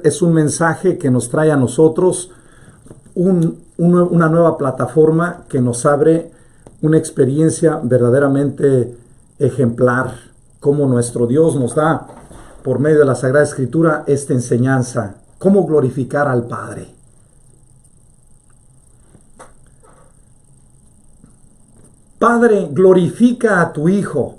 Es un mensaje que nos trae a nosotros una nueva plataforma que nos abre una experiencia verdaderamente ejemplar, como nuestro Dios nos da por medio de la Sagrada Escritura esta enseñanza, cómo glorificar al Padre. Padre, glorifica a tu Hijo.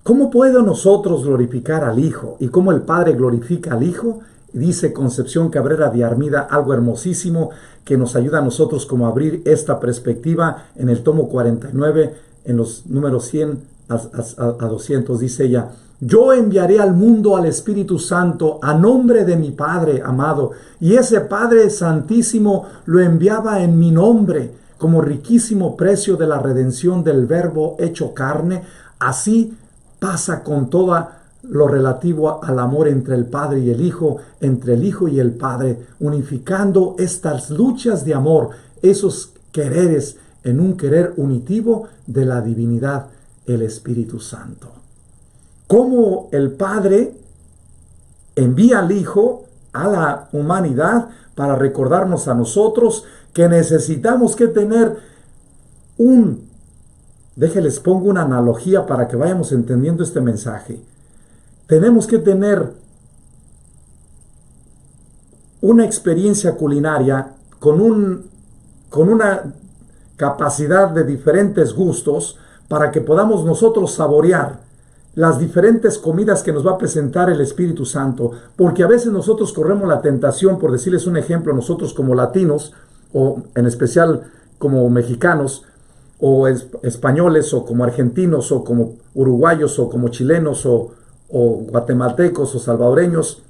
¿Cómo puedo nosotros glorificar al Hijo? ¿Y cómo el Padre glorifica al Hijo? Dice Concepción Cabrera de Armida algo hermosísimo que nos ayuda a nosotros como a abrir esta perspectiva en el tomo 49, en los números 100 a 200. Dice ella: yo enviaré al mundo al Espíritu Santo a nombre de mi Padre amado, y ese Padre Santísimo lo enviaba en mi nombre, como riquísimo precio de la redención del Verbo hecho carne. Así pasa con todo lo relativo al amor entre el Padre y el Hijo, entre el Hijo y el Padre, unificando estas luchas de amor, esos quereres en un querer unitivo de la divinidad, el Espíritu Santo. Cómo el Padre envía al Hijo a la humanidad para recordarnos a nosotros que necesitamos que tener déjenles pongo una analogía para que vayamos entendiendo este mensaje. Tenemos que tener una experiencia culinaria con una capacidad de diferentes gustos para que podamos nosotros saborear las diferentes comidas que nos va a presentar el Espíritu Santo, porque a veces nosotros corremos la tentación, por decirles un ejemplo, nosotros como latinos, o en especial como mexicanos, o españoles, o como argentinos, o como uruguayos, o como chilenos, o guatemaltecos, o salvadoreños,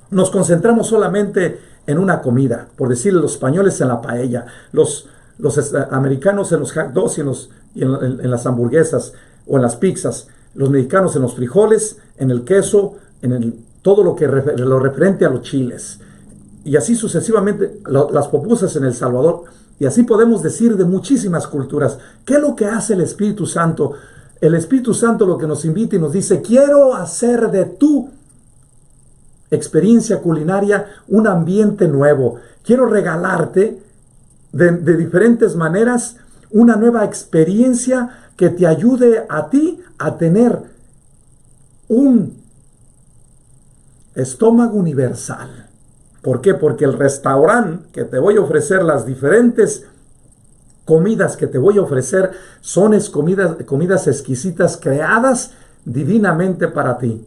nos concentramos solamente en una comida, por decirle, los españoles en la paella, los americanos en los hot dogs y en las hamburguesas o en las pizzas, los mexicanos en los frijoles, en el queso, todo lo referente a los chiles, y así sucesivamente, las pupusas en El Salvador, y así podemos decir de muchísimas culturas. ¿Qué es lo que hace el Espíritu Santo? El Espíritu Santo lo que nos invita y nos dice: quiero hacer de tu experiencia culinaria un ambiente nuevo. Quiero regalarte de diferentes maneras una nueva experiencia que te ayude a ti a tener un estómago universal. ¿Por qué? Porque el restaurante que te voy a ofrecer, las diferentes comidas que te voy a ofrecer, son comidas exquisitas creadas divinamente para ti.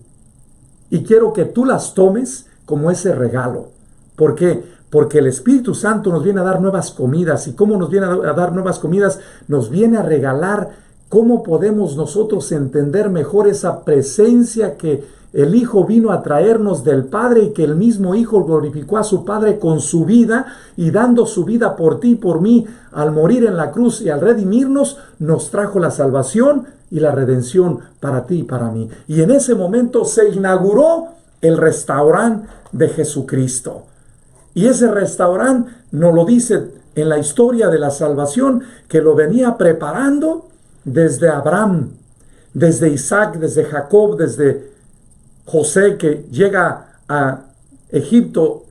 Y quiero que tú las tomes como ese regalo. ¿Por qué? Porque el Espíritu Santo nos viene a dar nuevas comidas. ¿Y cómo nos viene a dar nuevas comidas? Nos viene a regalar cómo podemos nosotros entender mejor esa presencia que el Hijo vino a traernos del Padre, y que el mismo Hijo glorificó a su Padre con su vida, y dando su vida por ti y por mí, al morir en la cruz y al redimirnos, nos trajo la salvación y la redención para ti y para mí. Y en ese momento se inauguró el restaurante de Jesucristo. Y ese restaurante nos lo dice en la historia de la salvación, que lo venía preparando desde Abraham, desde Isaac, desde Jacob, desde José, que llega a Egipto,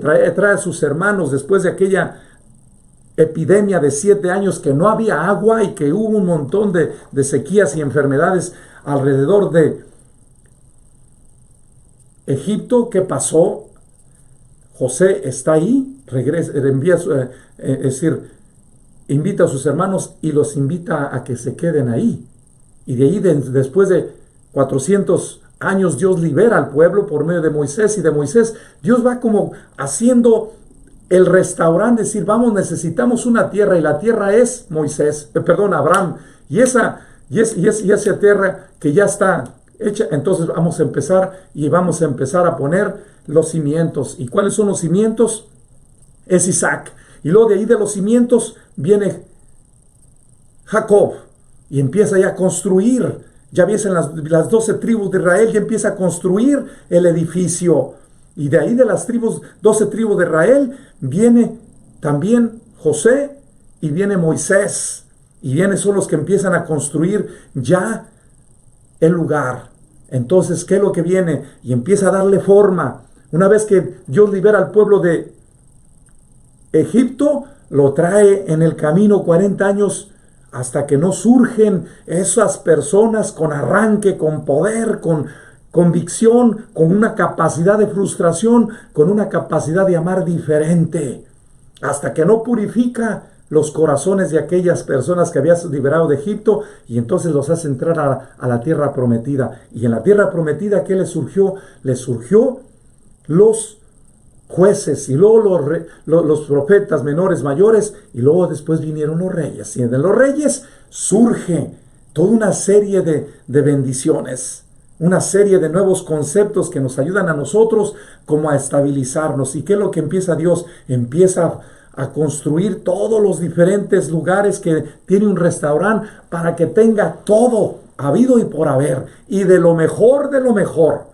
trae a sus hermanos después de aquella epidemia de 7 años que no había agua y que hubo un montón de sequías y enfermedades alrededor de Egipto. ¿Qué pasó? José está ahí, regresa, invita a sus hermanos y los invita a que se queden ahí. Y de ahí, después de 400 años, Dios libera al pueblo por medio de Moisés, y de Moisés Dios va como haciendo el restaurante, decir, vamos, necesitamos una tierra, y la tierra es Abraham, y esa tierra que ya está hecha, entonces vamos a empezar a poner los cimientos. ¿Y cuáles son los cimientos? Es Isaac. Y luego de ahí, de los cimientos, viene Jacob, y empieza ya a construir. Ya ves, en las 12 tribus de Israel ya empieza a construir el edificio. Y de ahí, de las 12 tribus de Israel, viene también José y viene Moisés. Y son los que empiezan a construir ya el lugar. Entonces, ¿qué es lo que viene? Y empieza a darle forma. Una vez que Dios libera al pueblo de Egipto, lo trae en el camino 40 años hasta que no surgen esas personas con arranque, con poder, con convicción, con una capacidad de frustración, con una capacidad de amar diferente, hasta que no purifica los corazones de aquellas personas que había liberado de Egipto, y entonces los hace entrar a la tierra prometida. Y en la tierra prometida, ¿qué les surgió? Les surgió los jueces, y luego los profetas menores, mayores, y luego después vinieron los reyes. Y de los reyes surge toda una serie de bendiciones, una serie de nuevos conceptos que nos ayudan a nosotros como a estabilizarnos. ¿Y qué es lo que empieza Dios? Empieza a construir todos los diferentes lugares que tiene un restaurante para que tenga todo habido y por haber, y de lo mejor de lo mejor.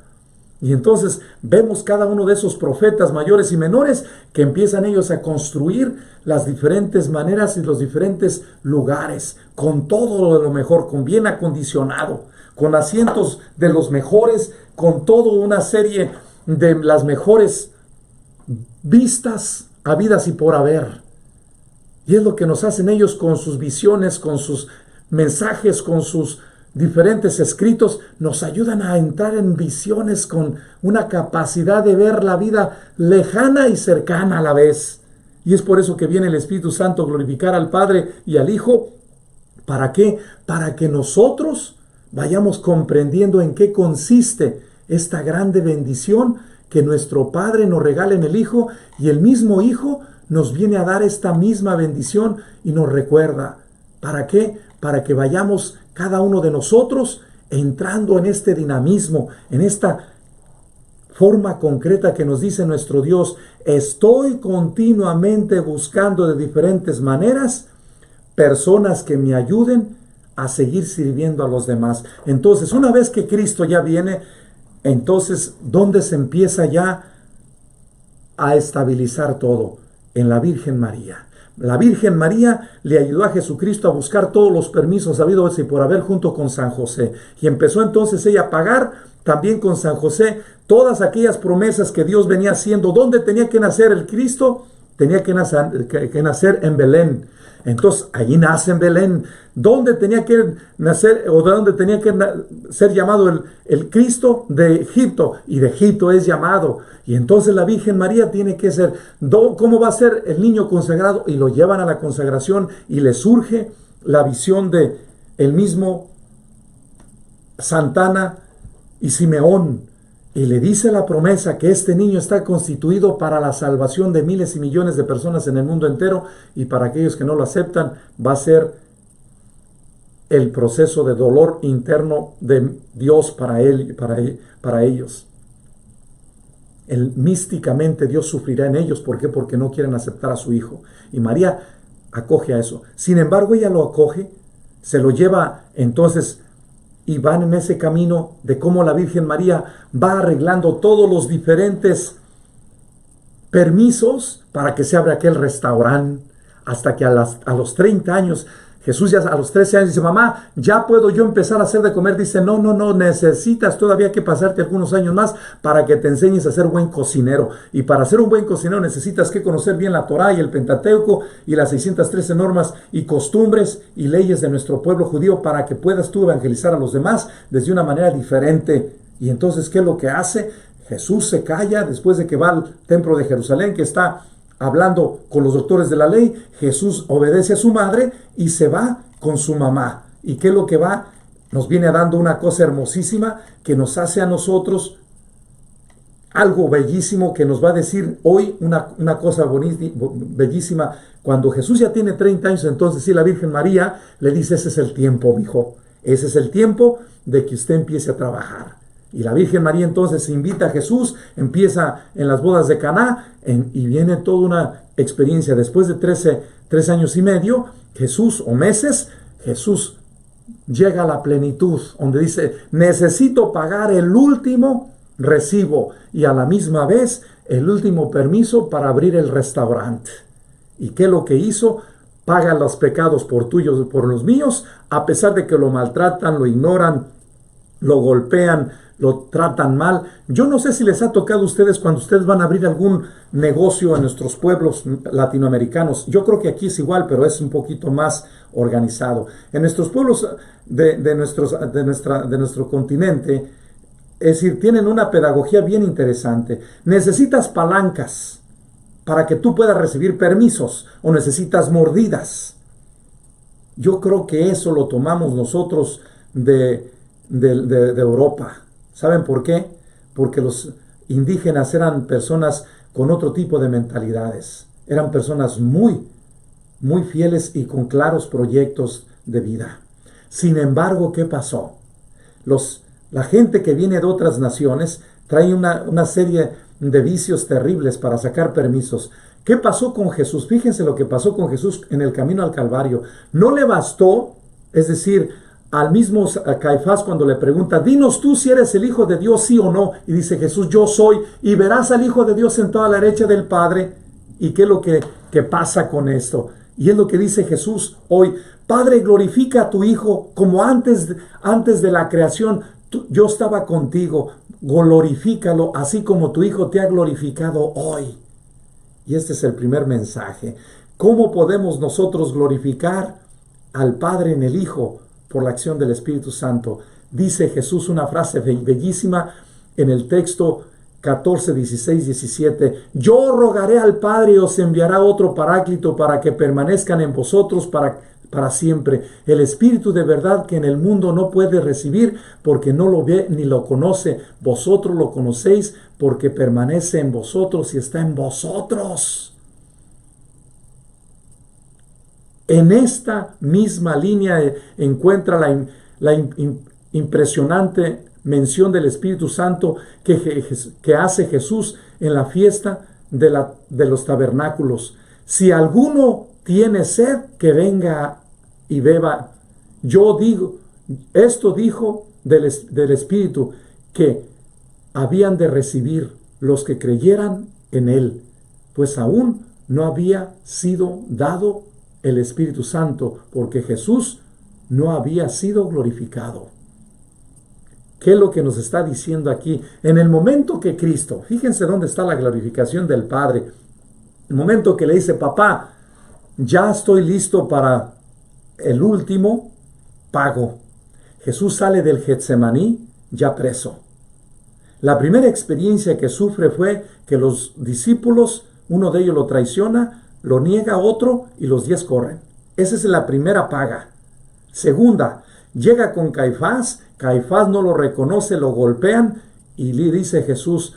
Y entonces vemos cada uno de esos profetas mayores y menores que empiezan ellos a construir las diferentes maneras y los diferentes lugares, con todo de lo mejor, con bien acondicionado, con asientos de los mejores, con toda una serie de las mejores vistas habidas y por haber. Y es lo que nos hacen ellos con sus visiones, con sus mensajes, con sus diferentes escritos. Nos ayudan a entrar en visiones con una capacidad de ver la vida lejana y cercana a la vez. Y es por eso que viene el Espíritu Santo a glorificar al Padre y al Hijo. ¿Para qué? Para que nosotros vayamos comprendiendo en qué consiste esta grande bendición que nuestro Padre nos regala en el Hijo, y el mismo Hijo nos viene a dar esta misma bendición y nos recuerda. ¿Para qué? Para que vayamos cada uno de nosotros entrando en este dinamismo, en esta forma concreta que nos dice nuestro Dios: estoy continuamente buscando de diferentes maneras personas que me ayuden a seguir sirviendo a los demás. Entonces, una vez que Cristo ya viene, entonces, ¿dónde se empieza ya a estabilizar todo? En la Virgen María. La Virgen María le ayudó a Jesucristo a buscar todos los permisos habidos y por haber junto con San José. Y empezó entonces ella a pagar también con San José todas aquellas promesas que Dios venía haciendo. ¿Dónde tenía que nacer el Cristo? Tenía que nacer en Belén. Entonces, allí nace en Belén. ¿Dónde tenía que nacer, o de dónde tenía que ser llamado el Cristo? De Egipto. Y de Egipto es llamado. Y entonces la Virgen María tiene que ser, ¿cómo va a ser el niño consagrado? Y lo llevan a la consagración, y le surge la visión de el mismo Santana y Simeón. Y le dice la promesa que este niño está constituido para la salvación de miles y millones de personas en el mundo entero, y para aquellos que no lo aceptan va a ser el proceso de dolor interno de Dios para ellos. Místicamente Dios sufrirá en ellos. ¿Por qué? Porque no quieren aceptar a su hijo. Y María acoge a eso. Sin embargo, ella lo acoge, se lo lleva entonces, y van en ese camino de cómo la Virgen María va arreglando todos los diferentes permisos para que se abra aquel restaurante, hasta que a los 30 años, Jesús ya a los 13 años dice: mamá, ¿ya puedo yo empezar a hacer de comer? Dice: no, necesitas todavía que pasarte algunos años más para que te enseñes a ser buen cocinero. Y para ser un buen cocinero necesitas que conocer bien la Torá y el Pentateuco y las 613 normas y costumbres y leyes de nuestro pueblo judío, para que puedas tú evangelizar a los demás desde una manera diferente. Y entonces, ¿qué es lo que hace? Jesús se calla después de que va al templo de Jerusalén, que está hablando con los doctores de la ley. Jesús obedece a su madre y se va con su mamá. ¿Y qué es lo que va? Nos viene dando una cosa hermosísima que nos hace a nosotros algo bellísimo, que nos va a decir hoy una cosa bellísima. Cuando Jesús ya tiene 30 años, entonces sí, la Virgen María le dice: ese es el tiempo, mijo. Ese es el tiempo de que usted empiece a trabajar. Y la Virgen María entonces invita a Jesús, empieza en las bodas de Caná, y viene toda una experiencia. Después de 3 años y medio, Jesús, o meses, Jesús llega a la plenitud, donde dice: necesito pagar el último recibo y a la misma vez el último permiso para abrir el restaurante. ¿Y qué es lo que hizo? Paga los pecados por tuyos y por los míos, a pesar de que lo maltratan, lo ignoran, lo golpean, lo tratan mal. Yo no sé si les ha tocado a ustedes cuando ustedes van a abrir algún negocio en nuestros pueblos latinoamericanos. Yo creo que aquí es igual, pero es un poquito más organizado. En nuestros pueblos de nuestro continente, es decir, tienen una pedagogía bien interesante. Necesitas palancas para que tú puedas recibir permisos o necesitas mordidas. Yo creo que eso lo tomamos nosotros de Europa. ¿Saben por qué? Porque los indígenas eran personas con otro tipo de mentalidades. Eran personas muy fieles y con claros proyectos de vida. Sin embargo, ¿qué pasó? La gente que viene de otras naciones trae una serie de vicios terribles para sacar permisos. ¿Qué pasó con Jesús? Fíjense lo que pasó con Jesús en el camino al Calvario. No le bastó, es decir, al mismo Caifás cuando le pregunta, dinos tú si eres el Hijo de Dios, sí o no. Y dice Jesús, yo soy, y verás al Hijo de Dios sentado a la derecha del Padre. ¿Y qué es lo que pasa con esto? Y es lo que dice Jesús hoy. Padre, glorifica a tu Hijo como antes de la creación. Yo estaba contigo, glorifícalo así como tu Hijo te ha glorificado hoy. Y este es el primer mensaje. ¿Cómo podemos nosotros glorificar al Padre en el Hijo? Por la acción del Espíritu Santo. Dice Jesús una frase bellísima en el texto 14, 16, 17. Yo rogaré al Padre y os enviará otro Paráclito para que permanezcan en vosotros para siempre. El Espíritu de verdad que en el mundo no puede recibir porque no lo ve ni lo conoce. Vosotros lo conocéis porque permanece en vosotros y está en vosotros. En esta misma línea encuentra la impresionante mención del Espíritu Santo que hace Jesús en la fiesta de los tabernáculos. Si alguno tiene sed, que venga y beba. Yo digo, esto dijo del Espíritu que habían de recibir los que creyeran en Él, pues aún no había sido dado el Espíritu Santo, porque Jesús no había sido glorificado. ¿Qué es lo que nos está diciendo aquí? En el momento que Cristo, fíjense dónde está la glorificación del Padre, el momento que le dice, papá, ya estoy listo para el último pago. Jesús sale del Getsemaní ya preso. La primera experiencia que sufre fue que los discípulos, uno de ellos lo traiciona, lo niega otro y los 10 corren. Esa es la primera paga. Segunda, llega con Caifás, Caifás no lo reconoce, lo golpean y le dice Jesús,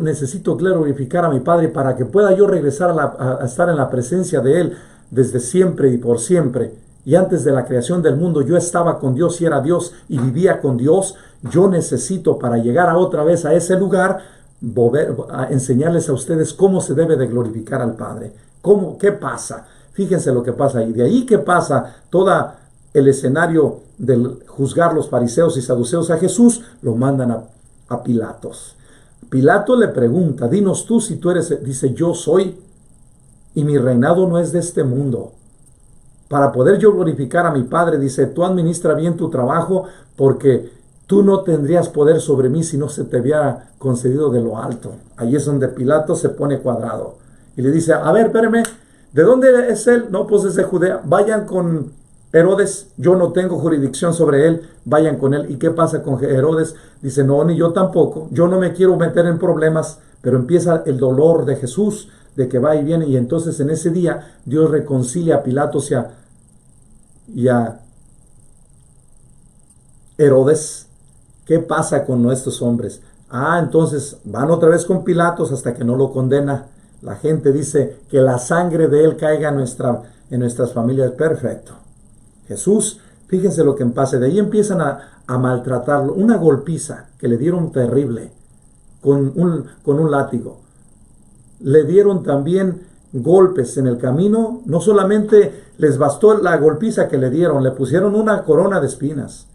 necesito glorificar a mi Padre para que pueda yo regresar a estar en la presencia de Él desde siempre y por siempre. Y antes de la creación del mundo yo estaba con Dios y era Dios y vivía con Dios. Yo necesito para llegar otra vez a ese lugar a enseñarles a ustedes cómo se debe de glorificar al Padre. ¿Qué pasa? Fíjense lo que pasa ahí. De ahí que pasa todo el escenario del juzgar los fariseos y saduceos a Jesús, lo mandan a Pilatos. Pilato le pregunta, dinos tú si tú eres, dice, yo soy, y mi reinado no es de este mundo. Para poder yo glorificar a mi Padre, dice, tú administra bien tu trabajo porque tú no tendrías poder sobre mí si no se te hubiera concedido de lo alto. Ahí es donde Pilato se pone cuadrado. Y le dice, a ver, espérame, ¿de dónde es él? No, pues es de Judea. Vayan con Herodes, yo no tengo jurisdicción sobre él, vayan con él. ¿Y qué pasa con Herodes? Dice, no, ni yo tampoco. Yo no me quiero meter en problemas, pero empieza el dolor de Jesús, de que va y viene. Y entonces en ese día Dios reconcilia a Pilatos y a Herodes. ¿Qué pasa con nuestros hombres? Entonces van otra vez con Pilatos hasta que no lo condena. La gente dice que la sangre de él caiga en nuestras familias. Perfecto. Jesús, fíjense lo que pasa. De ahí empiezan a maltratarlo. Una golpiza que le dieron terrible con un látigo. Le dieron también golpes en el camino. No solamente les bastó la golpiza que le dieron, le pusieron una corona de espinas.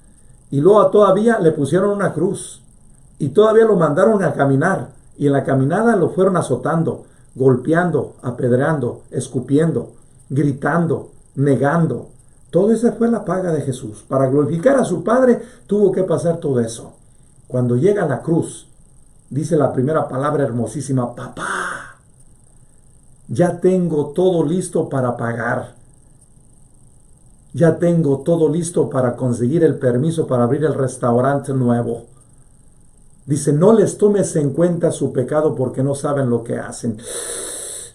Y luego todavía le pusieron una cruz. Y todavía lo mandaron a caminar. Y en la caminada lo fueron azotando, golpeando, apedreando, escupiendo, gritando, negando. Todo esa fue la paga de Jesús. Para glorificar a su Padre tuvo que pasar todo eso. Cuando llega a la cruz, dice la primera palabra hermosísima: papá, ya tengo todo listo para pagar. Ya tengo todo listo para conseguir el permiso para abrir el restaurante nuevo. Dice, no les tomes en cuenta su pecado porque no saben lo que hacen.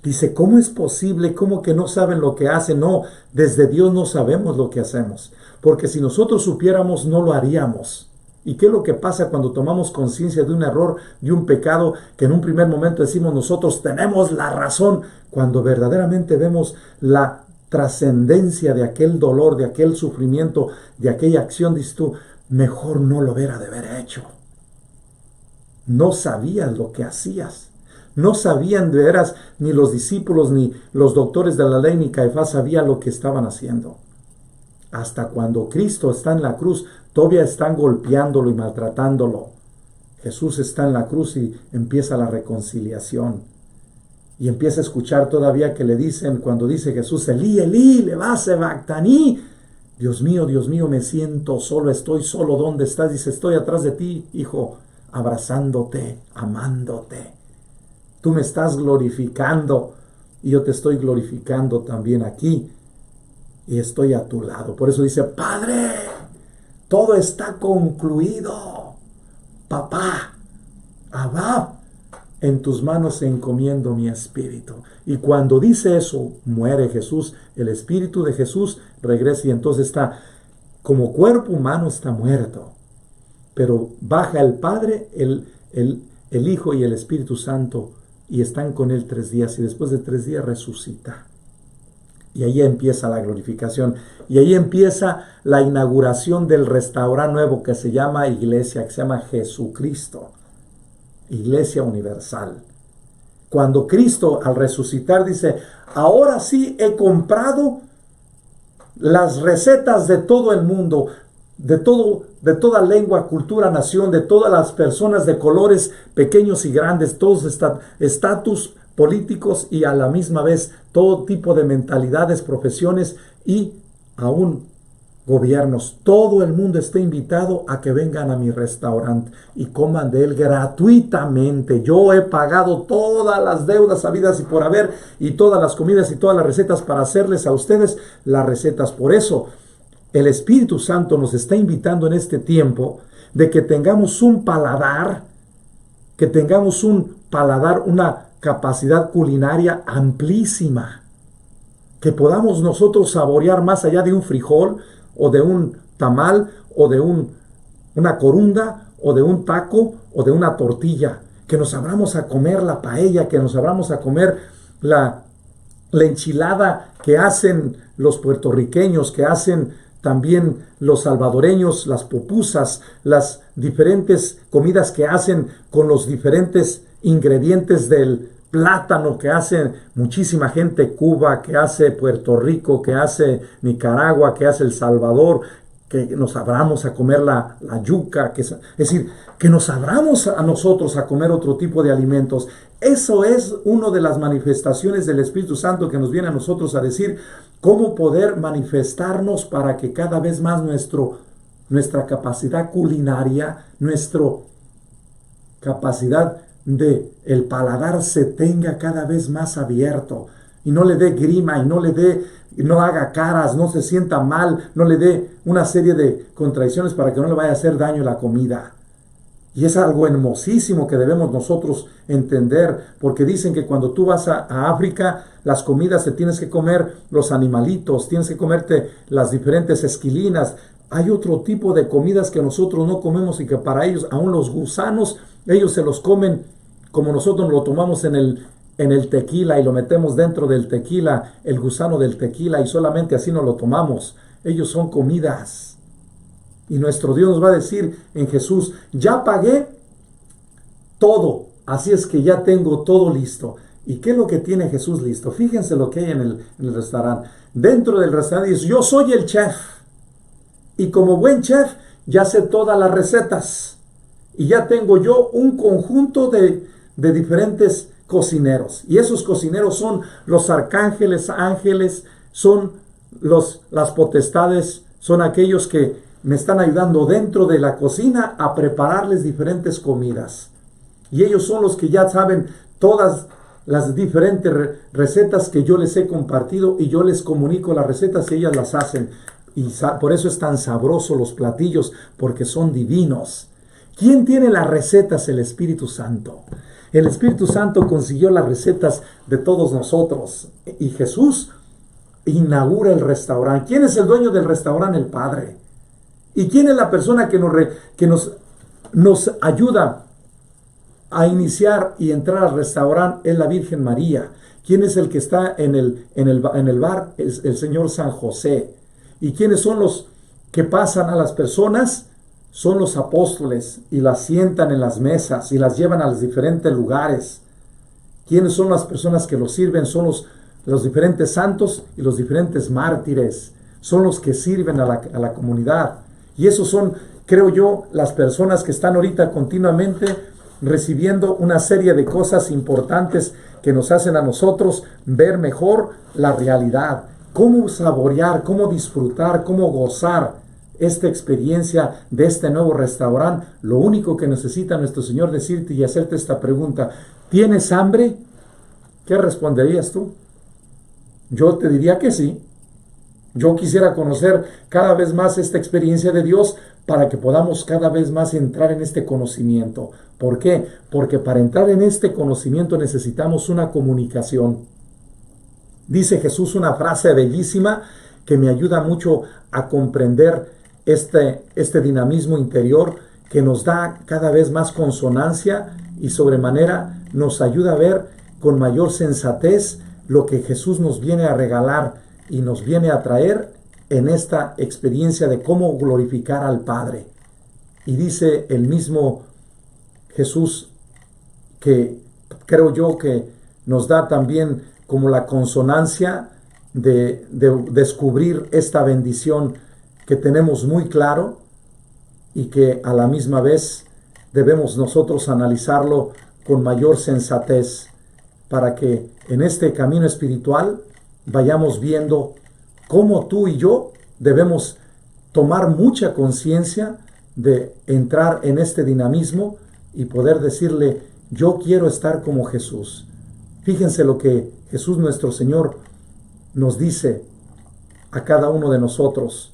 Dice, ¿cómo es posible? ¿Cómo que no saben lo que hacen? No, desde Dios no sabemos lo que hacemos. Porque si nosotros supiéramos, no lo haríamos. ¿Y qué es lo que pasa cuando tomamos conciencia de un error, de un pecado, que en un primer momento decimos nosotros tenemos la razón, cuando verdaderamente vemos la trascendencia de aquel dolor, de aquel sufrimiento, de aquella acción, dices tú, mejor no lo hubiera de haber hecho. No sabías lo que hacías. No sabían de veras, ni los discípulos, ni los doctores de la ley, ni Caifás sabían lo que estaban haciendo. Hasta cuando Cristo está en la cruz, todavía están golpeándolo y maltratándolo. Jesús está en la cruz y empieza la reconciliación. Y empieza a escuchar todavía que le dicen, cuando dice Jesús, Elí, Elí, lema sabactani. Dios mío, me siento solo, estoy solo. ¿Dónde estás? Dice, estoy atrás de ti, hijo, abrazándote, amándote. Tú me estás glorificando y yo te estoy glorificando también aquí. Y estoy a tu lado. Por eso dice, Padre, todo está concluido. Papá, Abba, en tus manos encomiendo mi espíritu. Y cuando dice eso, muere Jesús. El espíritu de Jesús regresa y entonces está, como cuerpo humano está muerto. Pero baja el Padre, el Hijo y el Espíritu Santo y están con él 3 días y después de 3 días resucita. Y ahí empieza la glorificación. Y ahí empieza la inauguración del restaurante nuevo que se llama iglesia, que se llama Jesucristo. Iglesia universal. Cuando Cristo al resucitar dice, ahora sí he comprado las recetas de todo el mundo, de toda lengua, cultura, nación, de todas las personas de colores pequeños y grandes, todos estatus políticos y a la misma vez todo tipo de mentalidades, profesiones y aún gobiernos. Todo el mundo está invitado a que vengan a mi restaurante y coman de él gratuitamente. Yo he pagado todas las deudas habidas y por haber y todas las comidas y todas las recetas para hacerles a ustedes las recetas. Por eso el Espíritu Santo nos está invitando en este tiempo de que tengamos un paladar, una capacidad culinaria amplísima, que podamos nosotros saborear más allá de un frijol o de un tamal o de una corunda o de un taco o de una tortilla, que nos abramos a comer la paella, que nos abramos a comer la enchilada que hacen los puertorriqueños, que hacen también los salvadoreños, las pupusas, las diferentes comidas que hacen con los diferentes ingredientes del plátano que hace muchísima gente, Cuba, que hace Puerto Rico, que hace Nicaragua, que hace El Salvador, que nos abramos a comer la yuca, es decir, que nos abramos a nosotros a comer otro tipo de alimentos. Eso es una de las manifestaciones del Espíritu Santo que nos viene a nosotros a decir cómo poder manifestarnos para que cada vez más nuestra capacidad culinaria, nuestra capacidad de el paladar se tenga cada vez más abierto y no le dé grima y no haga caras, no se sienta mal, no le dé una serie de contradicciones para que no le vaya a hacer daño la comida. Y es algo hermosísimo que debemos nosotros entender, porque dicen que cuando tú vas a África, las comidas te tienes que comer los animalitos, tienes que comerte las diferentes esquilinas. Hay otro tipo de comidas que nosotros no comemos y que para ellos, aún los gusanos, ellos se los comen como nosotros lo tomamos en el tequila y lo metemos dentro del tequila, el gusano del tequila, y solamente así nos lo tomamos. Ellos son comidas. Y nuestro Dios nos va a decir en Jesús, ya pagué todo, así es que ya tengo todo listo. ¿Y qué es lo que tiene Jesús listo? Fíjense lo que hay en el restaurante. Dentro del restaurante dice, yo soy el chef. Y como buen chef, ya sé todas las recetas. Y ya tengo yo un conjunto de diferentes cocineros. Y esos cocineros son los arcángeles, ángeles, son Las potestades son aquellos que me están ayudando dentro de la cocina a prepararles diferentes comidas. Y ellos son los que ya saben todas las diferentes recetas que yo les he compartido, y yo les comunico las recetas y ellas las hacen. Y por eso es tan sabroso los platillos, porque son divinos. ¿Quién tiene las recetas? El Espíritu Santo. El Espíritu Santo consiguió las recetas de todos nosotros. Y Jesús inaugura el restaurante. ¿Quién es el dueño del restaurante? El Padre. ¿Y quién es la persona que nos ayuda a iniciar y entrar al restaurante? Es la Virgen María. ¿Quién es el que está en el bar? Es el Señor San José. ¿Y quiénes son los que pasan a las personas? Son los apóstoles, y las sientan en las mesas y las llevan a los diferentes lugares. ¿Quiénes son las personas que los sirven? Son los diferentes santos y los diferentes mártires. Son los que sirven a la comunidad. Y esos son, creo yo, las personas que están ahorita continuamente recibiendo una serie de cosas importantes que nos hacen a nosotros ver mejor la realidad. Cómo saborear, cómo disfrutar, cómo gozar esta experiencia de este nuevo restaurante. Lo único que necesita nuestro Señor decirte y hacerte esta pregunta: ¿tienes hambre? ¿Qué responderías tú? Yo te diría que sí. Yo quisiera conocer cada vez más esta experiencia de Dios para que podamos cada vez más entrar en este conocimiento. ¿Por qué? Porque para entrar en este conocimiento necesitamos una comunicación. Dice Jesús una frase bellísima que me ayuda mucho a comprender este dinamismo interior, que nos da cada vez más consonancia y sobremanera nos ayuda a ver con mayor sensatez lo que Jesús nos viene a regalar y nos viene a traer en esta experiencia de cómo glorificar al Padre. Y dice el mismo Jesús, que creo yo que nos da también como la consonancia de descubrir esta bendición que tenemos muy claro, y que a la misma vez debemos nosotros analizarlo con mayor sensatez, para que en este camino espiritual vayamos viendo cómo tú y yo debemos tomar mucha conciencia de entrar en este dinamismo y poder decirle: yo quiero estar como Jesús. Fíjense lo que Jesús nuestro Señor nos dice a cada uno de nosotros.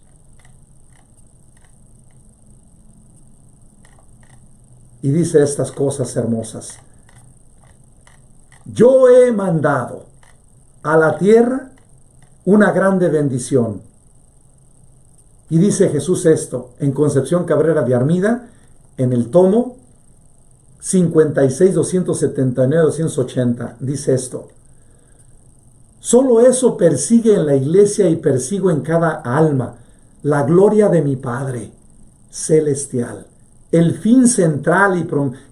Y dice estas cosas hermosas: yo he mandado a la tierra una grande bendición. Y dice Jesús esto en Concepción Cabrera de Armida, en el tomo 56, 279, 280. Dice esto: solo eso persigue en la iglesia y persigo en cada alma, la gloria de mi Padre celestial. El fin central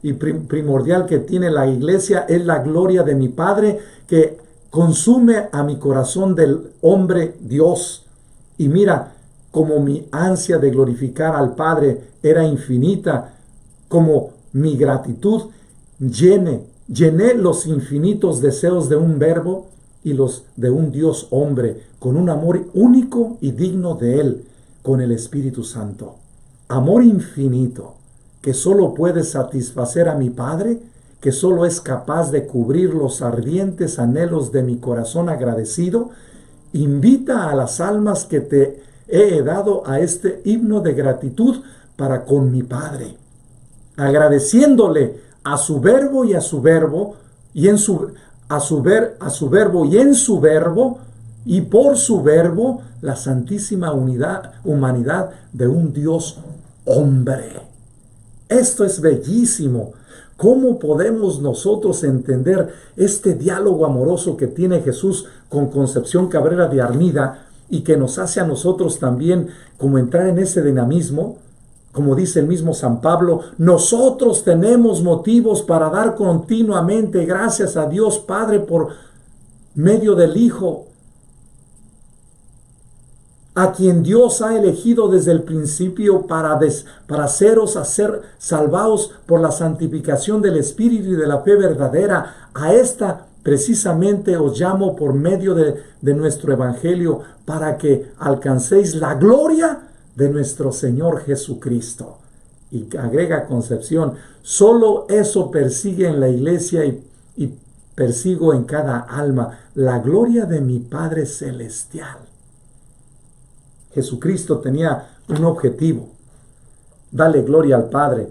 y primordial que tiene la iglesia es la gloria de mi Padre, que consume a mi corazón del hombre Dios. Y mira, como mi ansia de glorificar al Padre era infinita, como mi gratitud llené los infinitos deseos de un verbo y los de un Dios hombre, con un amor único y digno de Él, con el Espíritu Santo. Amor infinito, que solo puede satisfacer a mi Padre, que solo es capaz de cubrir los ardientes anhelos de mi corazón agradecido. Invita a las almas que te he dado a este himno de gratitud para con mi Padre, agradeciéndole a su verbo y a su verbo, y en su verbo y en su verbo, y por su verbo, la santísima humanidad de un Dios hombre. Esto es bellísimo. ¿Cómo podemos nosotros entender este diálogo amoroso que tiene Jesús con Concepción Cabrera de Armida, y que nos hace a nosotros también como entrar en ese dinamismo? Como dice el mismo San Pablo: nosotros tenemos motivos para dar continuamente gracias a Dios Padre por medio del Hijo, a quien Dios ha elegido desde el principio para ser salvados por la santificación del Espíritu y de la fe verdadera. A esta precisamente os llamo por medio de nuestro evangelio para que alcancéis la gloria de nuestro Señor Jesucristo. Y agrega Concepción, solo eso persigue en la iglesia y persigo en cada alma, la gloria de mi Padre Celestial. Jesucristo tenía un objetivo, darle gloria al Padre.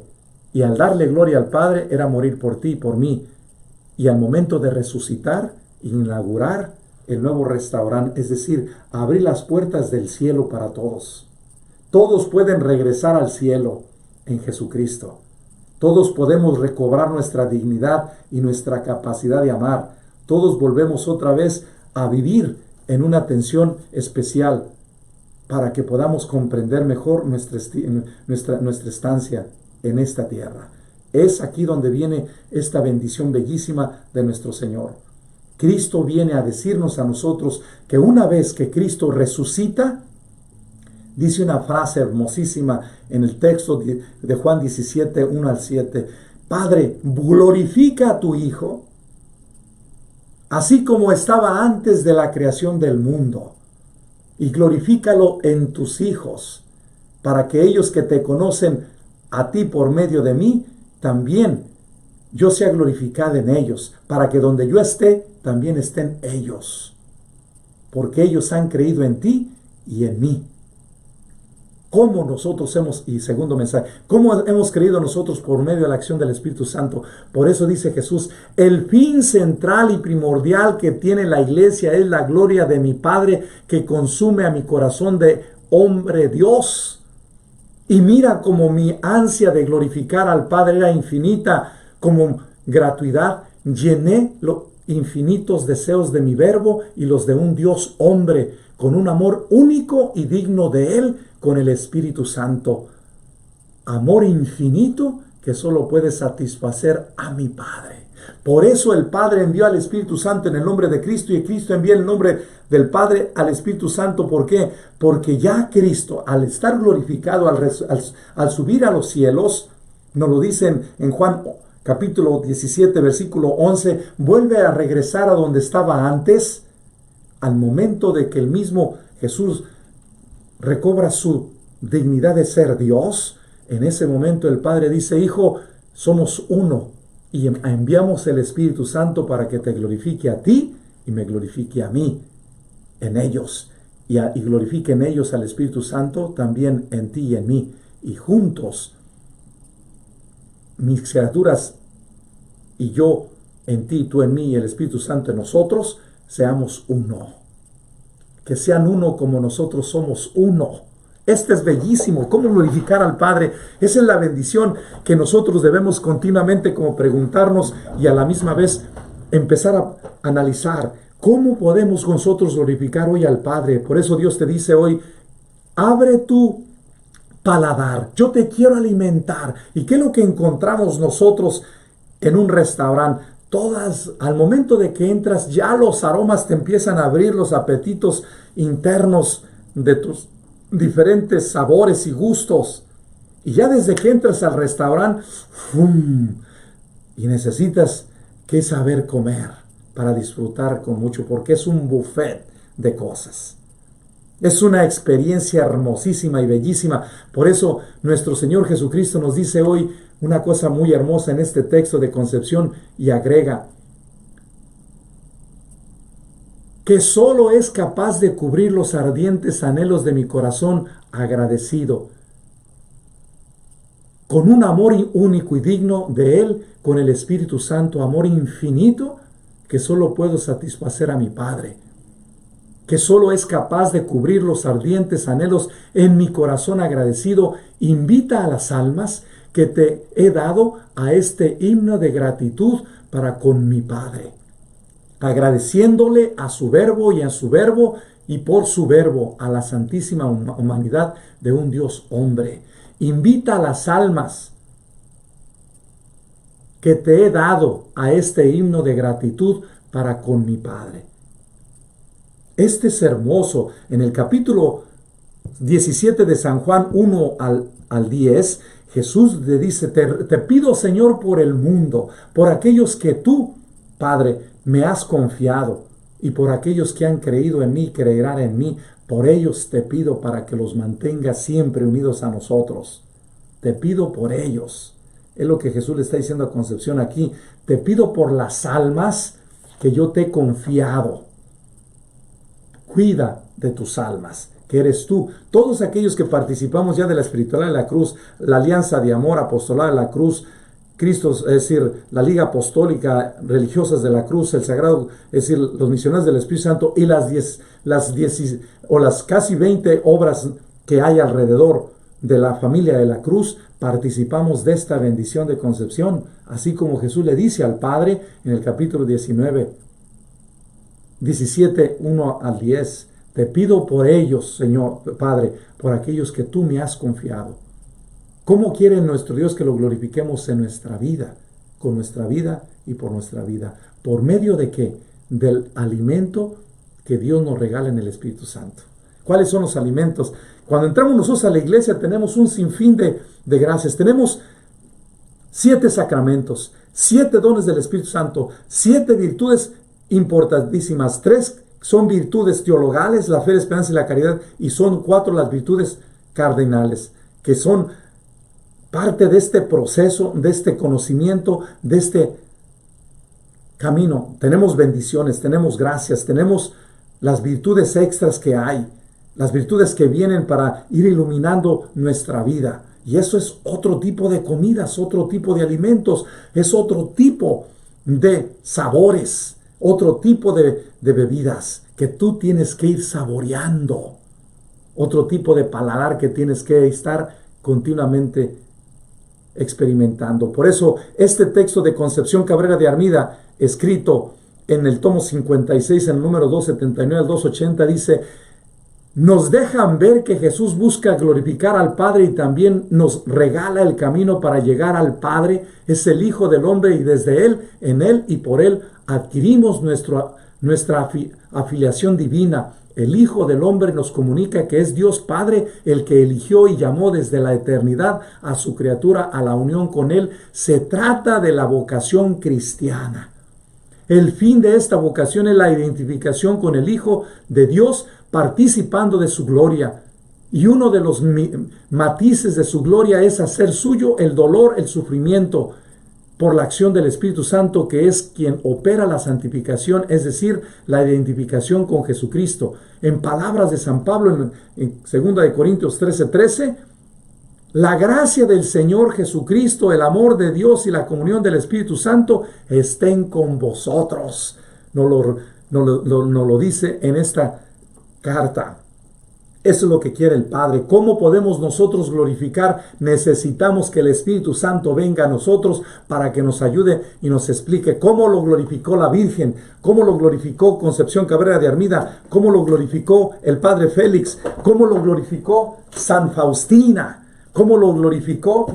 Y al darle gloria al Padre era morir por ti y por mí. Y al momento de resucitar, inaugurar el nuevo restaurante, es decir, abrir las puertas del cielo para todos. Todos pueden regresar al cielo en Jesucristo. Todos podemos recobrar nuestra dignidad y nuestra capacidad de amar. Todos volvemos otra vez a vivir en una atención especial para que podamos comprender mejor nuestra estancia en esta tierra. Es aquí donde viene esta bendición bellísima de nuestro Señor. Cristo viene a decirnos a nosotros que una vez que Cristo resucita, dice una frase hermosísima en el texto de Juan 17, 1 al 7. Padre, glorifica a tu Hijo, así como estaba antes de la creación del mundo, y glorifícalo en tus hijos, para que ellos que te conocen a ti por medio de mí, también yo sea glorificado en ellos, para que donde yo esté, también estén ellos, porque ellos han creído en ti y en mí. ¿Cómo nosotros y segundo mensaje, cómo hemos creído nosotros por medio de la acción del Espíritu Santo? Por eso dice Jesús, el fin central y primordial que tiene la iglesia es la gloria de mi Padre que consume a mi corazón de hombre Dios. Y mira como mi ansia de glorificar al Padre era infinita, como gratuidad, llené los infinitos deseos de mi verbo y los de un Dios hombre, con un amor único y digno de Él, con el Espíritu Santo. Amor infinito que solo puede satisfacer a mi Padre. Por eso el Padre envió al Espíritu Santo en el nombre de Cristo y Cristo envía el nombre del Padre al Espíritu Santo. ¿Por qué? Porque ya Cristo, al estar glorificado, al subir a los cielos, nos lo dicen en Juan capítulo 17, versículo 11, vuelve a regresar a donde estaba antes, al momento de que el mismo Jesús recobra su dignidad de ser Dios. En ese momento el Padre dice, Hijo, somos uno. Y enviamos el Espíritu Santo para que te glorifique a ti y me glorifique a mí en ellos. Y glorifique en ellos al Espíritu Santo también en ti y en mí. Y juntos, mis criaturas y yo en ti, tú en mí y el Espíritu Santo en nosotros, seamos uno. Que sean uno como nosotros somos uno. Este es bellísimo, cómo glorificar al Padre. Esa es la bendición que nosotros debemos continuamente como preguntarnos y a la misma vez empezar a analizar. ¿Cómo podemos nosotros glorificar hoy al Padre? Por eso Dios te dice hoy, abre tu paladar, yo te quiero alimentar. ¿Y qué es lo que encontramos nosotros en un restaurante? Al momento de que entras, ya los aromas te empiezan a abrir, los apetitos internos de tus diferentes sabores y gustos. Y ya desde que entras al restaurante, ¡fum! Y necesitas que saber comer para disfrutar con mucho, porque es un buffet de cosas. Es una experiencia hermosísima y bellísima. Por eso nuestro Señor Jesucristo nos dice hoy una cosa muy hermosa en este texto de Concepción y agrega que solo es capaz de cubrir los ardientes anhelos de mi corazón agradecido, con un amor único y digno de Él, con el Espíritu Santo, amor infinito que solo puedo satisfacer a mi Padre, que solo es capaz de cubrir los ardientes anhelos en mi corazón agradecido. Invita a las almas que te he dado a este himno de gratitud para con mi Padre, agradeciéndole a su verbo y a su verbo y por su verbo a la santísima humanidad de un Dios hombre. Invita a las almas que te he dado a este himno de gratitud para con mi Padre. Este es hermoso. En el capítulo 17 de San Juan 1 al 10, Jesús le dice, te pido, Señor, por el mundo, por aquellos que tú Padre, me has confiado, y por aquellos que han creído en mí, creerán en mí. Por ellos te pido para que los mantengas siempre unidos a nosotros. Te pido por ellos. Es lo que Jesús le está diciendo a Concepción aquí. Te pido por las almas que yo te he confiado. Cuida de tus almas, que eres tú. Todos aquellos que participamos ya de la espiritualidad de la cruz, la alianza de amor apostolada de la cruz, Cristo, es decir, la Liga Apostólica, religiosas de la cruz, el Sagrado, es decir, los misioneros del Espíritu Santo y las casi 20 obras que hay alrededor de la familia de la cruz, participamos de esta bendición de concepción, así como Jesús le dice al Padre en el capítulo 17, 1 al 10, te pido por ellos, Señor Padre, por aquellos que tú me has confiado. ¿Cómo quiere nuestro Dios que lo glorifiquemos en nuestra vida? Con nuestra vida y por nuestra vida. ¿Por medio de qué? Del alimento que Dios nos regala en el Espíritu Santo. ¿Cuáles son los alimentos? Cuando entramos nosotros a la iglesia tenemos un sinfín de gracias. Tenemos 7 sacramentos, 7 dones del Espíritu Santo, 7 virtudes importantísimas. 3 son virtudes teologales, la fe, la esperanza y la caridad, y son 4 las virtudes cardinales, que son parte de este proceso, de este conocimiento, de este camino. Tenemos bendiciones, tenemos gracias, tenemos las virtudes extras que hay, las virtudes que vienen para ir iluminando nuestra vida. Y eso es otro tipo de comidas, otro tipo de alimentos, es otro tipo de sabores, otro tipo de bebidas que tú tienes que ir saboreando, otro tipo de paladar que tienes que estar continuamente experimentando. Por eso este texto de Concepción Cabrera de Armida, escrito en el tomo 56, en el número 279 al 280, dice: nos dejan ver que Jesús busca glorificar al Padre y también nos regala el camino para llegar al Padre. Es el Hijo del Hombre y desde Él, en Él y por Él adquirimos nuestra afiliación divina. El Hijo del Hombre nos comunica que es Dios Padre el que eligió y llamó desde la eternidad a su criatura a la unión con Él. Se trata de la vocación cristiana. El fin de esta vocación es la identificación con el Hijo de Dios, participando de su gloria. Y uno de los matices de su gloria es hacer suyo el dolor, el sufrimiento, por la acción del Espíritu Santo, que es quien opera la santificación, es decir, la identificación con Jesucristo. En palabras de San Pablo en 2 Corintios 13:13, la gracia del Señor Jesucristo, el amor de Dios y la comunión del Espíritu Santo estén con vosotros. Nos lo dice en esta carta. Eso es lo que quiere el Padre. ¿Cómo podemos nosotros glorificar? Necesitamos que el Espíritu Santo venga a nosotros para que nos ayude y nos explique cómo lo glorificó la Virgen, cómo lo glorificó Concepción Cabrera de Armida, cómo lo glorificó el Padre Félix, cómo lo glorificó San Faustina, cómo lo glorificó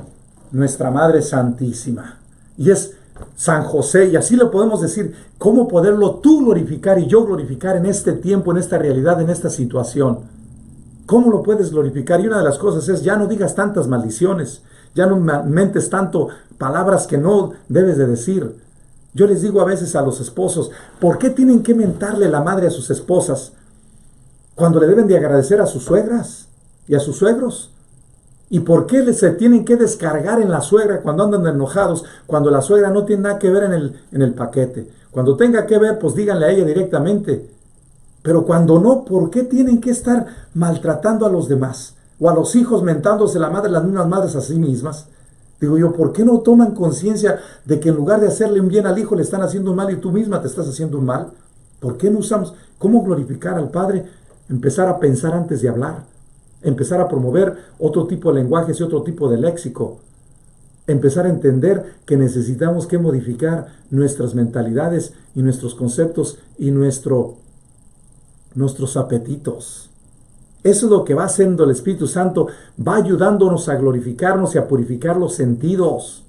nuestra Madre Santísima. Y es San José, y así lo podemos decir, cómo poderlo tú glorificar y yo glorificar en este tiempo, en esta realidad, en esta situación. ¿Cómo lo puedes glorificar? Y una de las cosas es, ya no digas tantas maldiciones, ya no mentes tanto palabras que no debes de decir. Yo les digo a veces a los esposos, ¿por qué tienen que mentarle la madre a sus esposas cuando le deben de agradecer a sus suegras y a sus suegros? ¿Y por qué se tienen que descargar en la suegra cuando andan enojados, cuando la suegra no tiene nada que ver en el paquete? Cuando tenga que ver, pues díganle a ella directamente. Pero cuando no, ¿por qué tienen que estar maltratando a los demás? O a los hijos mentándose la madre, las mismas madres a sí mismas. Digo yo, ¿por qué no toman conciencia de que en lugar de hacerle un bien al hijo le están haciendo un mal y tú misma te estás haciendo un mal? ¿Por qué no usamos cómo glorificar al Padre? Empezar a pensar antes de hablar. Empezar a promover otro tipo de lenguajes y otro tipo de léxico. Empezar a entender que necesitamos que modificar nuestras mentalidades y nuestros conceptos y nuestros apetitos. Eso es lo que va haciendo el Espíritu Santo, va ayudándonos a glorificarnos y a purificar los sentidos.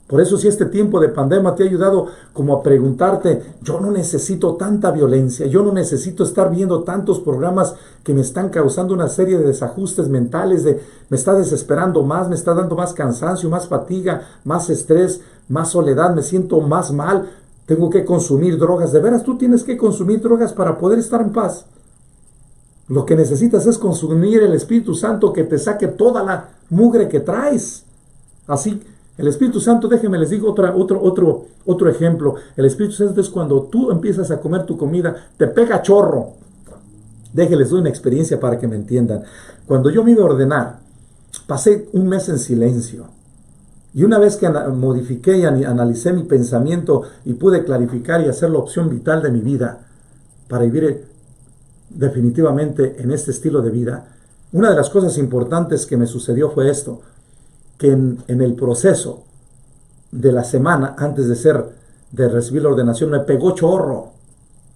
Por eso, si este tiempo de pandemia te ha ayudado como a preguntarte, yo no necesito tanta violencia, yo no necesito estar viendo tantos programas que me están causando una serie de desajustes mentales, me está desesperando más, me está dando más cansancio, más fatiga, más estrés, más soledad, me siento más mal. Tengo que consumir drogas. ¿De veras tú tienes que consumir drogas para poder estar en paz? Lo que necesitas es consumir el Espíritu Santo que te saque toda la mugre que traes. Así, el Espíritu Santo, déjenme les digo otro ejemplo. El Espíritu Santo es cuando tú empiezas a comer tu comida, te pega chorro. Déjenles doy una experiencia para que me entiendan. Cuando yo me iba a ordenar, pasé un mes en silencio. Y una vez que modifiqué y analicé mi pensamiento y pude clarificar y hacer la opción vital de mi vida para vivir definitivamente en este estilo de vida, una de las cosas importantes que me sucedió fue esto, que en el proceso de la semana antes de recibir la ordenación, me pegó chorro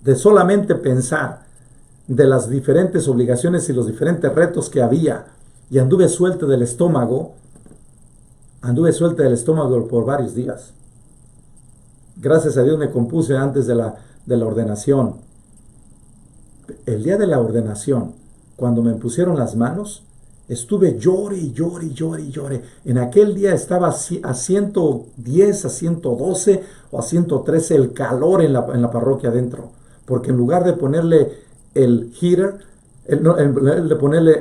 de solamente pensar de las diferentes obligaciones y los diferentes retos que había, y anduve suelto del estómago por varios días. Gracias a Dios me compuse antes de la ordenación. El día de la ordenación, cuando me pusieron las manos, estuve llore y llore y llore y llore. En aquel día estaba a 110, a 112 o a 113 el calor en la parroquia adentro. Porque en lugar de ponerle el heater, de ponerle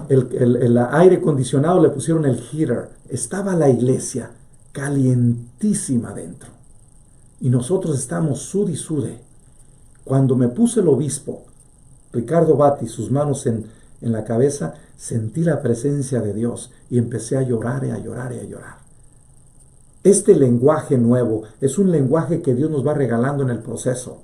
el aire acondicionado, le pusieron el heater. Estaba la iglesia calientísima dentro. Y nosotros estábamos sude y sude. Cuando me puso el obispo, Ricardo Batti, sus manos en la cabeza, sentí la presencia de Dios y empecé a llorar y a llorar y a llorar. Este lenguaje nuevo es un lenguaje que Dios nos va regalando en el proceso,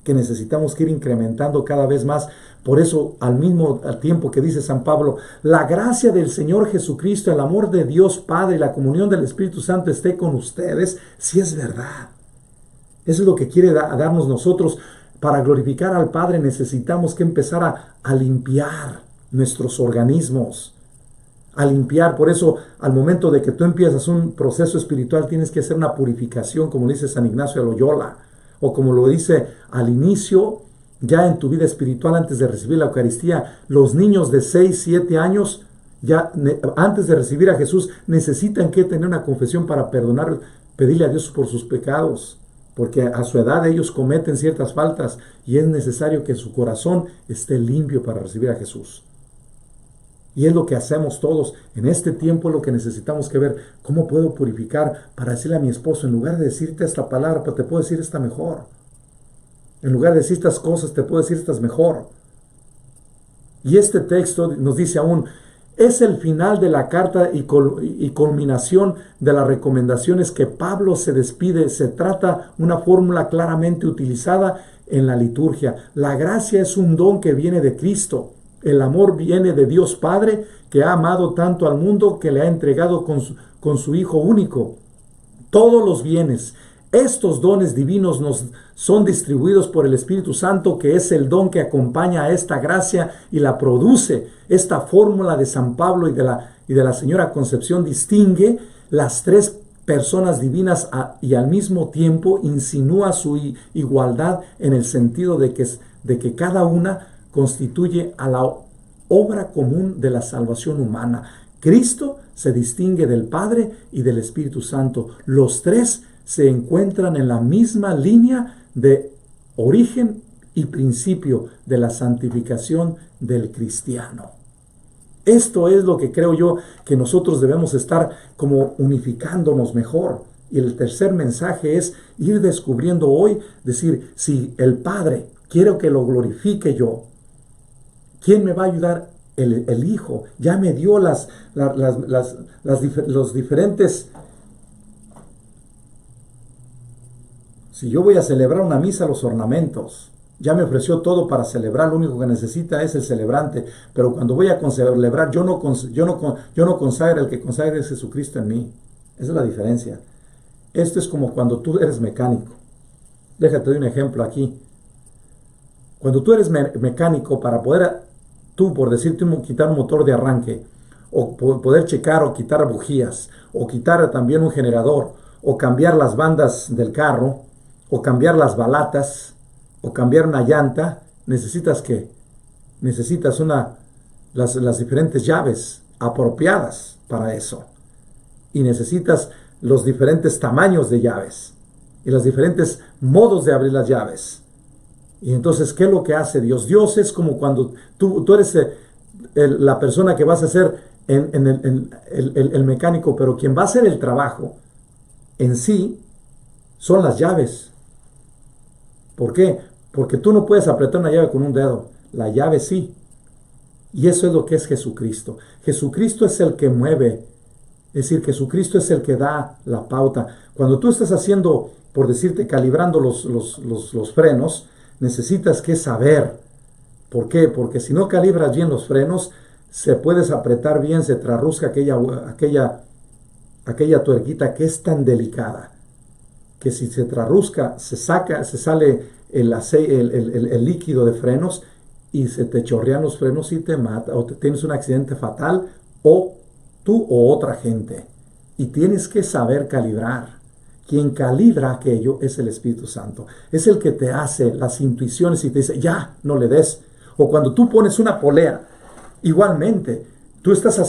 que necesitamos que ir incrementando cada vez más. Por eso, al tiempo que dice San Pablo, la gracia del Señor Jesucristo, el amor de Dios Padre y la comunión del Espíritu Santo esté con ustedes, si es verdad. Eso es lo que quiere darnos nosotros. Para glorificar al Padre necesitamos que empezar a limpiar nuestros organismos, a limpiar. Por eso, al momento de que tú empiezas un proceso espiritual, tienes que hacer una purificación, como dice San Ignacio de Loyola, o como lo dice al inicio, ya en tu vida espiritual, antes de recibir la Eucaristía. Los niños de 6, 7 años, ya antes de recibir a Jesús, necesitan que tener una confesión para perdonar, pedirle a Dios por sus pecados. Porque a su edad ellos cometen ciertas faltas y es necesario que su corazón esté limpio para recibir a Jesús. Y es lo que hacemos todos. En este tiempo lo que necesitamos que ver, ¿cómo puedo purificar para decirle a mi esposo, en lugar de decirte esta palabra, pues te puedo decir esta mejor? En lugar de decir estas cosas, te puedo decir estas mejor. Y este texto nos dice aún, es el final de la carta y culminación de las recomendaciones que Pablo se despide. Se trata una fórmula claramente utilizada en la liturgia. La gracia es un don que viene de Cristo. El amor viene de Dios Padre, que ha amado tanto al mundo que le ha entregado con su Hijo único todos los bienes. Estos dones divinos nos son distribuidos por el Espíritu Santo, que es el don que acompaña a esta gracia y la produce. Esta fórmula de San Pablo y de la Señora Concepción distingue las tres personas divinas y al mismo tiempo insinúa su igualdad en el sentido de que cada una constituye a la obra común de la salvación humana. Cristo se distingue del Padre y del Espíritu Santo. Los tres se encuentran en la misma línea de origen y principio de la santificación del cristiano. Esto es lo que creo yo que nosotros debemos estar como unificándonos mejor. Y el tercer mensaje es ir descubriendo hoy, decir, si el Padre quiero que lo glorifique yo, ¿quién me va a ayudar? El Hijo. Ya me dio los diferentes. Si yo voy a celebrar una misa, los ornamentos, ya me ofreció todo para celebrar, lo único que necesita es el celebrante. Pero cuando voy a celebrar, yo no consagro, el que consagra es Jesucristo en mí. Esa es la diferencia. Esto es como cuando tú eres mecánico. Déjate de un ejemplo aquí. Cuando tú eres mecánico, para poder, tú por decirte, quitar un motor de arranque, o poder checar o quitar bujías, o quitar también un generador, o cambiar las bandas del carro, o cambiar las balatas, o cambiar una llanta, ¿necesitas qué? Necesitas las diferentes llaves apropiadas para eso. Y necesitas los diferentes tamaños de llaves. y los diferentes modos de abrir las llaves. Y entonces, ¿qué es lo que hace Dios? Dios es como cuando tú eres la persona que vas a ser el mecánico, pero quien va a hacer el trabajo en sí son las llaves. ¿Por qué? Porque tú no puedes apretar una llave con un dedo, la llave sí. Y eso es lo que es Jesucristo. Jesucristo es el que mueve, es decir, Jesucristo es el que da la pauta. Cuando tú estás haciendo, por decirte, calibrando los frenos, necesitas que saber. ¿Por qué? Porque si no calibras bien los frenos, se puedes apretar bien, se trarrusca aquella tuerquita que es tan delicada, que si se trarrusca, se sale el líquido de frenos y se te chorrean los frenos y te mata, o tienes un accidente fatal, o tú o otra gente. Y tienes que saber calibrar. Quien calibra aquello es el Espíritu Santo. Es el que te hace las intuiciones y te dice, ya, no le des. O cuando tú pones una polea, igualmente, tú estás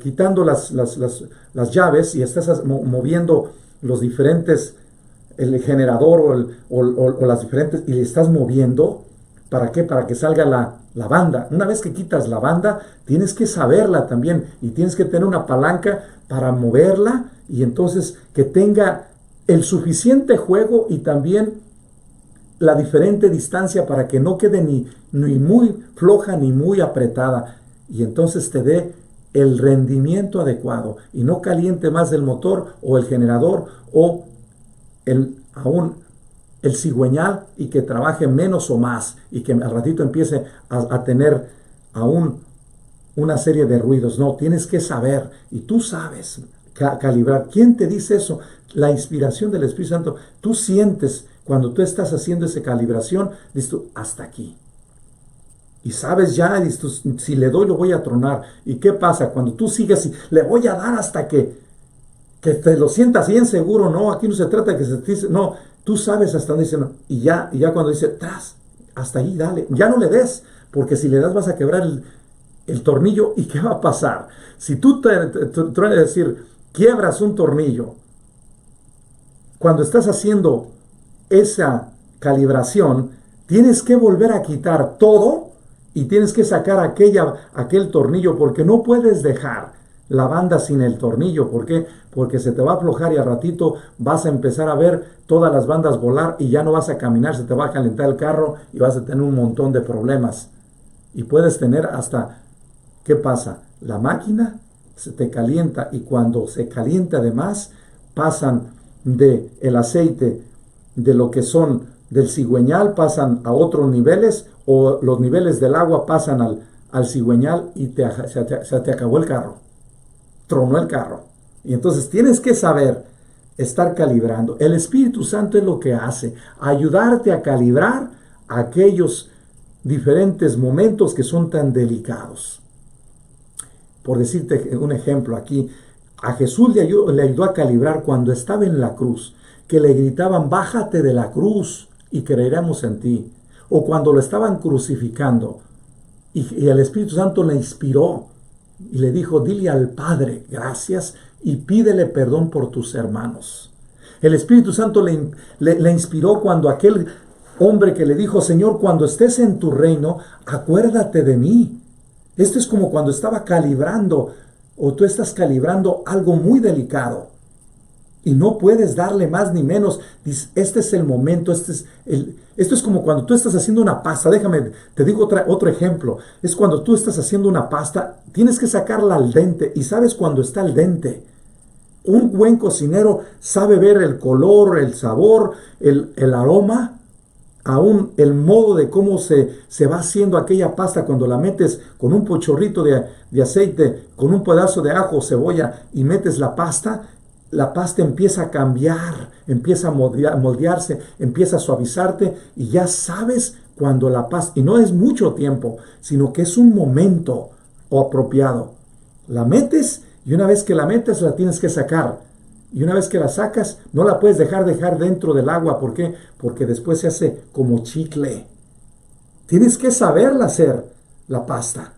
quitando las llaves y estás moviendo los diferentes, el generador o las diferentes, y le estás moviendo. ¿Para qué? Para que salga la banda. Una vez que quitas la banda, tienes que saberla también y tienes que tener una palanca para moverla y entonces que tenga el suficiente juego y también la diferente distancia para que no quede ni muy floja ni muy apretada y entonces te dé el rendimiento adecuado y no caliente más el motor o el generador o aún el cigüeñal y que trabaje menos o más y que al ratito empiece a tener aún una serie de ruidos. No, tienes que saber y tú sabes calibrar. ¿Quién te dice eso? La inspiración del Espíritu Santo. Tú sientes cuando tú estás haciendo esa calibración, dices tú, hasta aquí. Y sabes ya, dices tú, si le doy lo voy a tronar. ¿Y qué pasa? Cuando tú sigues y le voy a dar hasta que te lo sientas bien seguro, no, aquí no se trata de que se te dice, no, tú sabes hasta dónde dice, no, y ya cuando dice, tras, hasta ahí, dale, ya no le des, porque si le das vas a quebrar el tornillo, ¿y qué va a pasar? Si tú es decir, quiebras un tornillo, cuando estás haciendo esa calibración, tienes que volver a quitar todo y tienes que sacar aquel tornillo, porque no puedes dejar la banda sin el tornillo. ¿Por qué? Porque se te va a aflojar y al ratito vas a empezar a ver todas las bandas volar y ya no vas a caminar, se te va a calentar el carro y vas a tener un montón de problemas. Y puedes tener hasta, ¿qué pasa? La máquina se te calienta y cuando se calienta además pasan el aceite de lo que son del cigüeñal, pasan a otros niveles o los niveles del agua pasan al cigüeñal y se te acabó el carro. Tronó el carro. Y entonces tienes que saber estar calibrando. El Espíritu Santo es lo que hace, ayudarte a calibrar aquellos diferentes momentos que son tan delicados. Por decirte un ejemplo aquí, a Jesús le ayudó a calibrar cuando estaba en la cruz, que le gritaban, bájate de la cruz y creeremos en ti. O cuando lo estaban crucificando y el Espíritu Santo le inspiró y le dijo, dile al Padre gracias y pídele perdón por tus hermanos. El Espíritu Santo le inspiró cuando aquel hombre que le dijo, Señor, cuando estés en tu reino, acuérdate de mí. Esto es como cuando estaba calibrando o tú estás calibrando algo muy delicado y no puedes darle más ni menos. Dices, este es el momento, esto es como cuando tú estás haciendo una pasta. Déjame, te digo otro ejemplo. Es cuando tú estás haciendo una pasta, tienes que sacarla al dente y sabes cuando está al dente. Un buen cocinero sabe ver el color, el sabor, el aroma, aún el modo de cómo se va haciendo aquella pasta cuando la metes con un pochorrito de aceite, con un pedazo de ajo, cebolla y metes la pasta empieza a cambiar, empieza a moldearse, empieza a suavizarte y ya sabes cuando la pasta, y no es mucho tiempo, sino que es un momento apropiado. La metes y una vez que la metes la tienes que sacar. Y una vez que la sacas, no la puedes dejar dentro del agua. ¿Por qué? Porque después se hace como chicle. Tienes que saberla hacer, la pasta.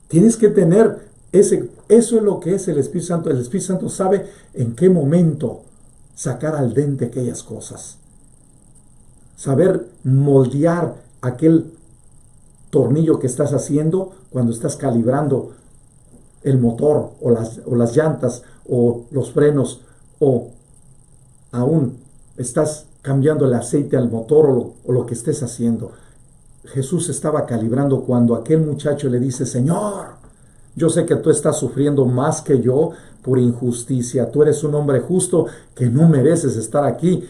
Tienes que tener eso es lo que es el Espíritu Santo. El Espíritu Santo sabe en qué momento sacar al dente aquellas cosas, saber moldear aquel tornillo que estás haciendo cuando estás calibrando el motor o las llantas o los frenos, o aún estás cambiando el aceite al motor o lo que estés haciendo. Jesús estaba calibrando cuando aquel muchacho le dice: Señor, yo sé que tú estás sufriendo más que yo por injusticia. Tú eres un hombre justo que no mereces estar aquí.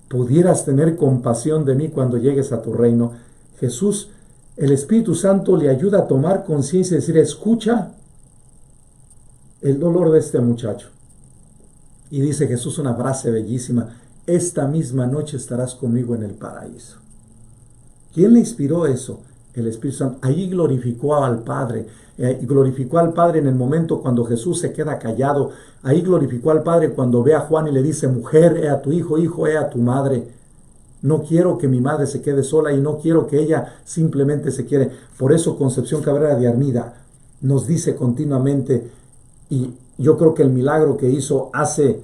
¿Pudieras tener compasión de mí cuando llegues a tu reino? Jesús, el Espíritu Santo le ayuda a tomar conciencia y decir: escucha el dolor de este muchacho. Y dice Jesús una frase bellísima: esta misma noche estarás conmigo en el paraíso. ¿Quién le inspiró eso? El Espíritu Santo. Ahí glorificó al Padre. Glorificó al Padre en el momento cuando Jesús se queda callado. Ahí glorificó al Padre cuando ve a Juan y le dice: mujer, he a tu hijo, hijo, he a tu madre. No quiero que mi madre se quede sola y no quiero que ella simplemente se quede. Por eso Concepción Cabrera de Armida nos dice continuamente, y yo creo que el milagro que hizo hace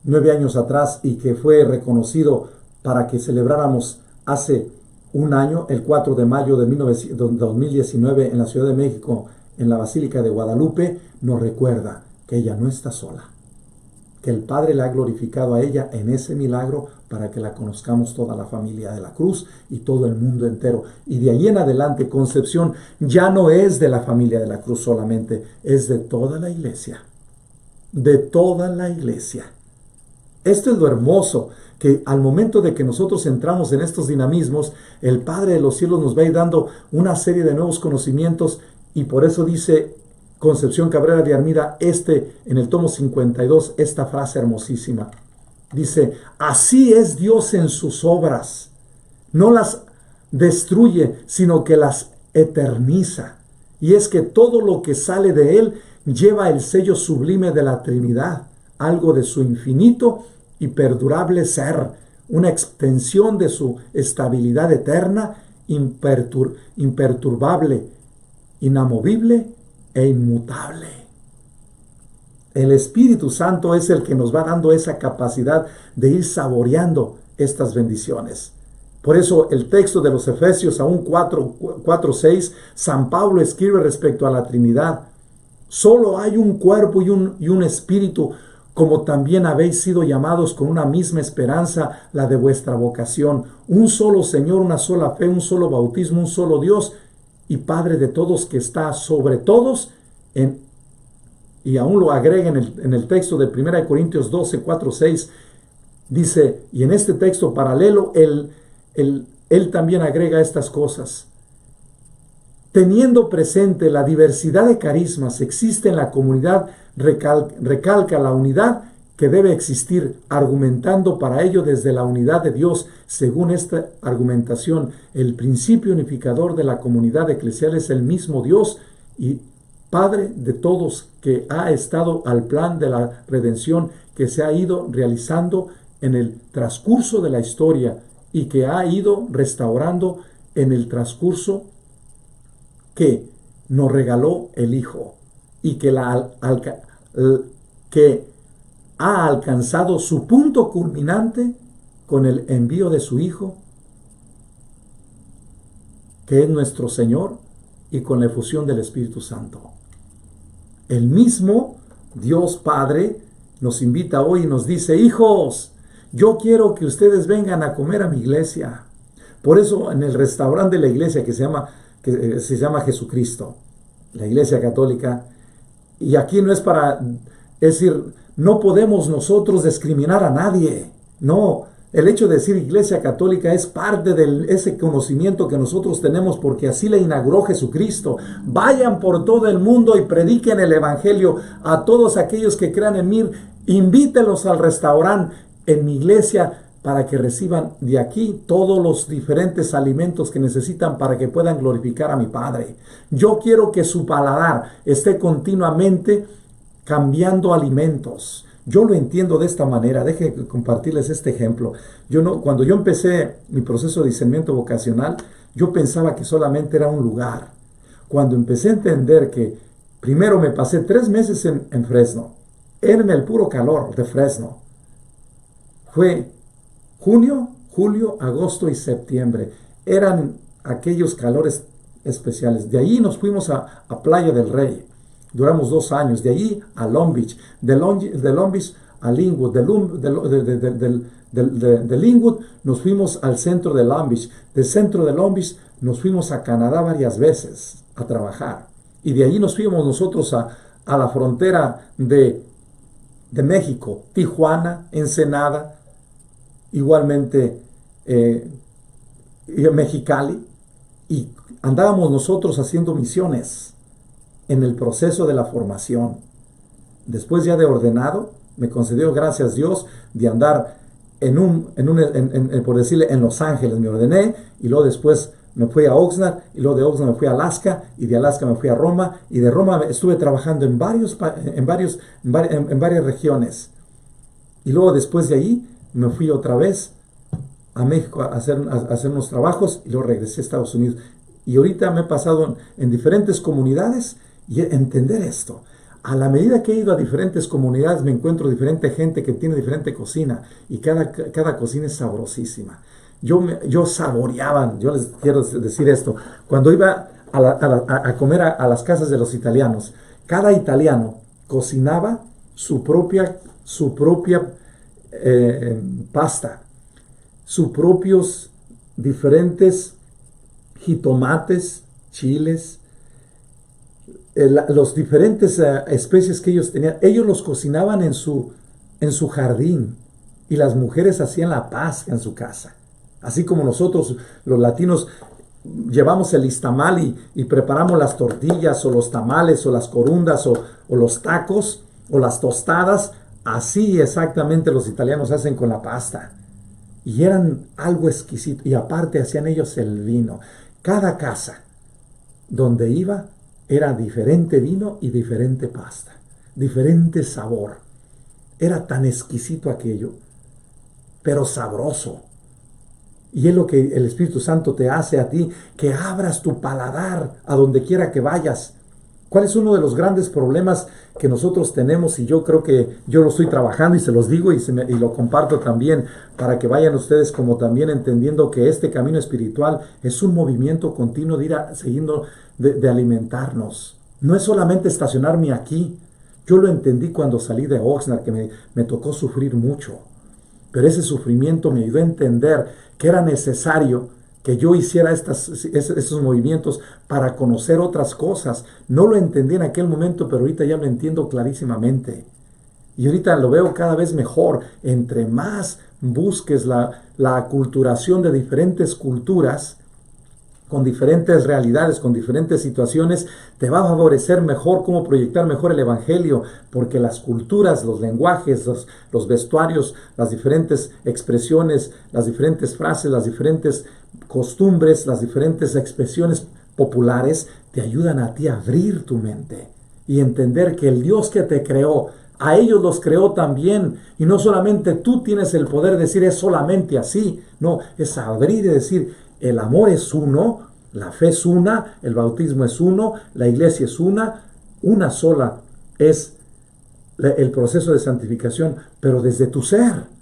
9 años atrás y que fue reconocido para que celebráramos hace un año, el 4 de mayo de 2019 en la Ciudad de México, en la Basílica de Guadalupe, nos recuerda que ella no está sola, que el Padre la ha glorificado a ella en ese milagro para que la conozcamos toda la familia de la cruz y todo el mundo entero. Y de ahí en adelante, Concepción ya no es de la familia de la cruz solamente, es de toda la iglesia, de toda la iglesia. Esto es lo hermoso, que al momento de que nosotros entramos en estos dinamismos, el Padre de los cielos nos va a ir dando una serie de nuevos conocimientos, y por eso dice Concepción Cabrera de Armida, en el tomo 52, esta frase hermosísima. Dice: así es Dios en sus obras, no las destruye, sino que las eterniza. Y es que todo lo que sale de Él lleva el sello sublime de la Trinidad, algo de su infinito y perdurable ser, una extensión de su estabilidad eterna, imperturbable, inamovible e inmutable. El Espíritu Santo es el que nos va dando esa capacidad de ir saboreando estas bendiciones. Por eso el texto de los Efesios, aún 4:6, San Pablo escribe respecto a la Trinidad: solo hay un cuerpo y un espíritu, como también habéis sido llamados con una misma esperanza, la de vuestra vocación. Un solo Señor, una sola fe, un solo bautismo, un solo Dios y Padre de todos, que está sobre todos. Y aún lo agrega en el texto de 1 Corintios 12, 4, 6. Dice, y en este texto paralelo, él también agrega estas cosas. Teniendo presente la diversidad de carismas existe en la comunidad, recalca la unidad que debe existir, argumentando para ello desde la unidad de Dios. Según esta argumentación, el principio unificador de la comunidad eclesial es el mismo Dios y Padre de todos, que ha estado al plan de la redención que se ha ido realizando en el transcurso de la historia y que ha ido restaurando en el transcurso que nos regaló el Hijo, y que ha alcanzado su punto culminante con el envío de su Hijo, que es nuestro Señor, y con la efusión del Espíritu Santo. El mismo Dios Padre nos invita hoy y nos dice: hijos, yo quiero que ustedes vengan a comer a mi iglesia. Por eso en el restaurante de la iglesia que se llama Jesucristo, la Iglesia Católica, y aquí no es para, es decir, no podemos nosotros discriminar a nadie, no. El hecho de decir Iglesia Católica es parte de ese conocimiento que nosotros tenemos, porque así le inauguró Jesucristo. Vayan por todo el mundo y prediquen el Evangelio a todos aquellos que crean en mí. Invítenlos al restaurante en mi iglesia para que reciban de aquí todos los diferentes alimentos que necesitan para que puedan glorificar a mi Padre. Yo quiero que su paladar esté continuamente cambiando alimentos. Yo lo entiendo de esta manera. Déjenme compartirles este ejemplo. Cuando yo empecé mi proceso de discernimiento vocacional, yo pensaba que solamente era un lugar. Cuando empecé a entender que primero me pasé 3 meses en Fresno, en el puro calor de Fresno, Fue junio, julio, agosto y septiembre. Eran aquellos calores especiales. De ahí nos fuimos a Playa del Rey. Duramos 2 años. De ahí a Long Beach. De Long Beach a Linwood. De Linwood nos fuimos al centro de Long Beach. Del centro de Long Beach nos fuimos a Canadá varias veces a trabajar. Y de ahí nos fuimos nosotros a la frontera de México, Tijuana, Ensenada, igualmente Mexicali, y andábamos nosotros haciendo misiones en el proceso de la formación. Después ya de ordenado, me concedió, gracias Dios, de andar por decirle, en Los Ángeles. Me ordené y luego después me fui a Oxnard, y luego de Oxnard me fui a Alaska, y de Alaska me fui a Roma, y de Roma estuve trabajando en varias regiones. Y luego después de ahí me fui otra vez a México a hacer unos trabajos, y luego regresé a Estados Unidos. Y ahorita me he pasado en diferentes comunidades y entender esto. A la medida que he ido a diferentes comunidades me encuentro diferente gente que tiene diferente cocina, y cada cocina es sabrosísima. Yo saboreaba, yo les quiero decir esto, cuando iba a comer a las casas de los italianos, cada italiano cocinaba su propia pasta, sus propios diferentes jitomates, chiles, los diferentes especies que ellos tenían. Ellos los cocinaban en su jardín, y las mujeres hacían la paz en su casa. Así como nosotros, los latinos, llevamos el istamal y preparamos las tortillas o los tamales o las corundas o los tacos o las tostadas. Así exactamente los italianos hacen con la pasta. Y eran algo exquisito. Y aparte hacían ellos el vino. Cada casa donde iba era diferente vino y diferente pasta. Diferente sabor. Era tan exquisito aquello, pero sabroso. Y es lo que el Espíritu Santo te hace a ti, que abras tu paladar a donde quiera que vayas. ¿Cuál es uno de los grandes problemas que nosotros tenemos? Y yo creo que yo lo estoy trabajando y se los digo y lo comparto también, para que vayan ustedes como también entendiendo que este camino espiritual es un movimiento continuo de ir siguiendo, de alimentarnos. No es solamente estacionarme aquí. Yo lo entendí cuando salí de Oxnard, que me tocó sufrir mucho. Pero ese sufrimiento me ayudó a entender que era necesario que yo hiciera esos movimientos para conocer otras cosas. No lo entendí en aquel momento, pero ahorita ya lo entiendo clarísimamente. Y ahorita lo veo cada vez mejor. Entre más busques la aculturación de diferentes culturas, con diferentes realidades, con diferentes situaciones, te va a favorecer mejor cómo proyectar mejor el Evangelio, porque las culturas, los lenguajes, los vestuarios, las diferentes expresiones, las diferentes frases, las diferentes costumbres, las diferentes expresiones populares, te ayudan a ti a abrir tu mente y entender que el Dios que te creó, a ellos los creó también, y no solamente tú tienes el poder de decir es solamente así, no, es abrir y decir el amor es uno, la fe es una, el bautismo es uno, la iglesia es una sola es el proceso de santificación, pero desde tu ser.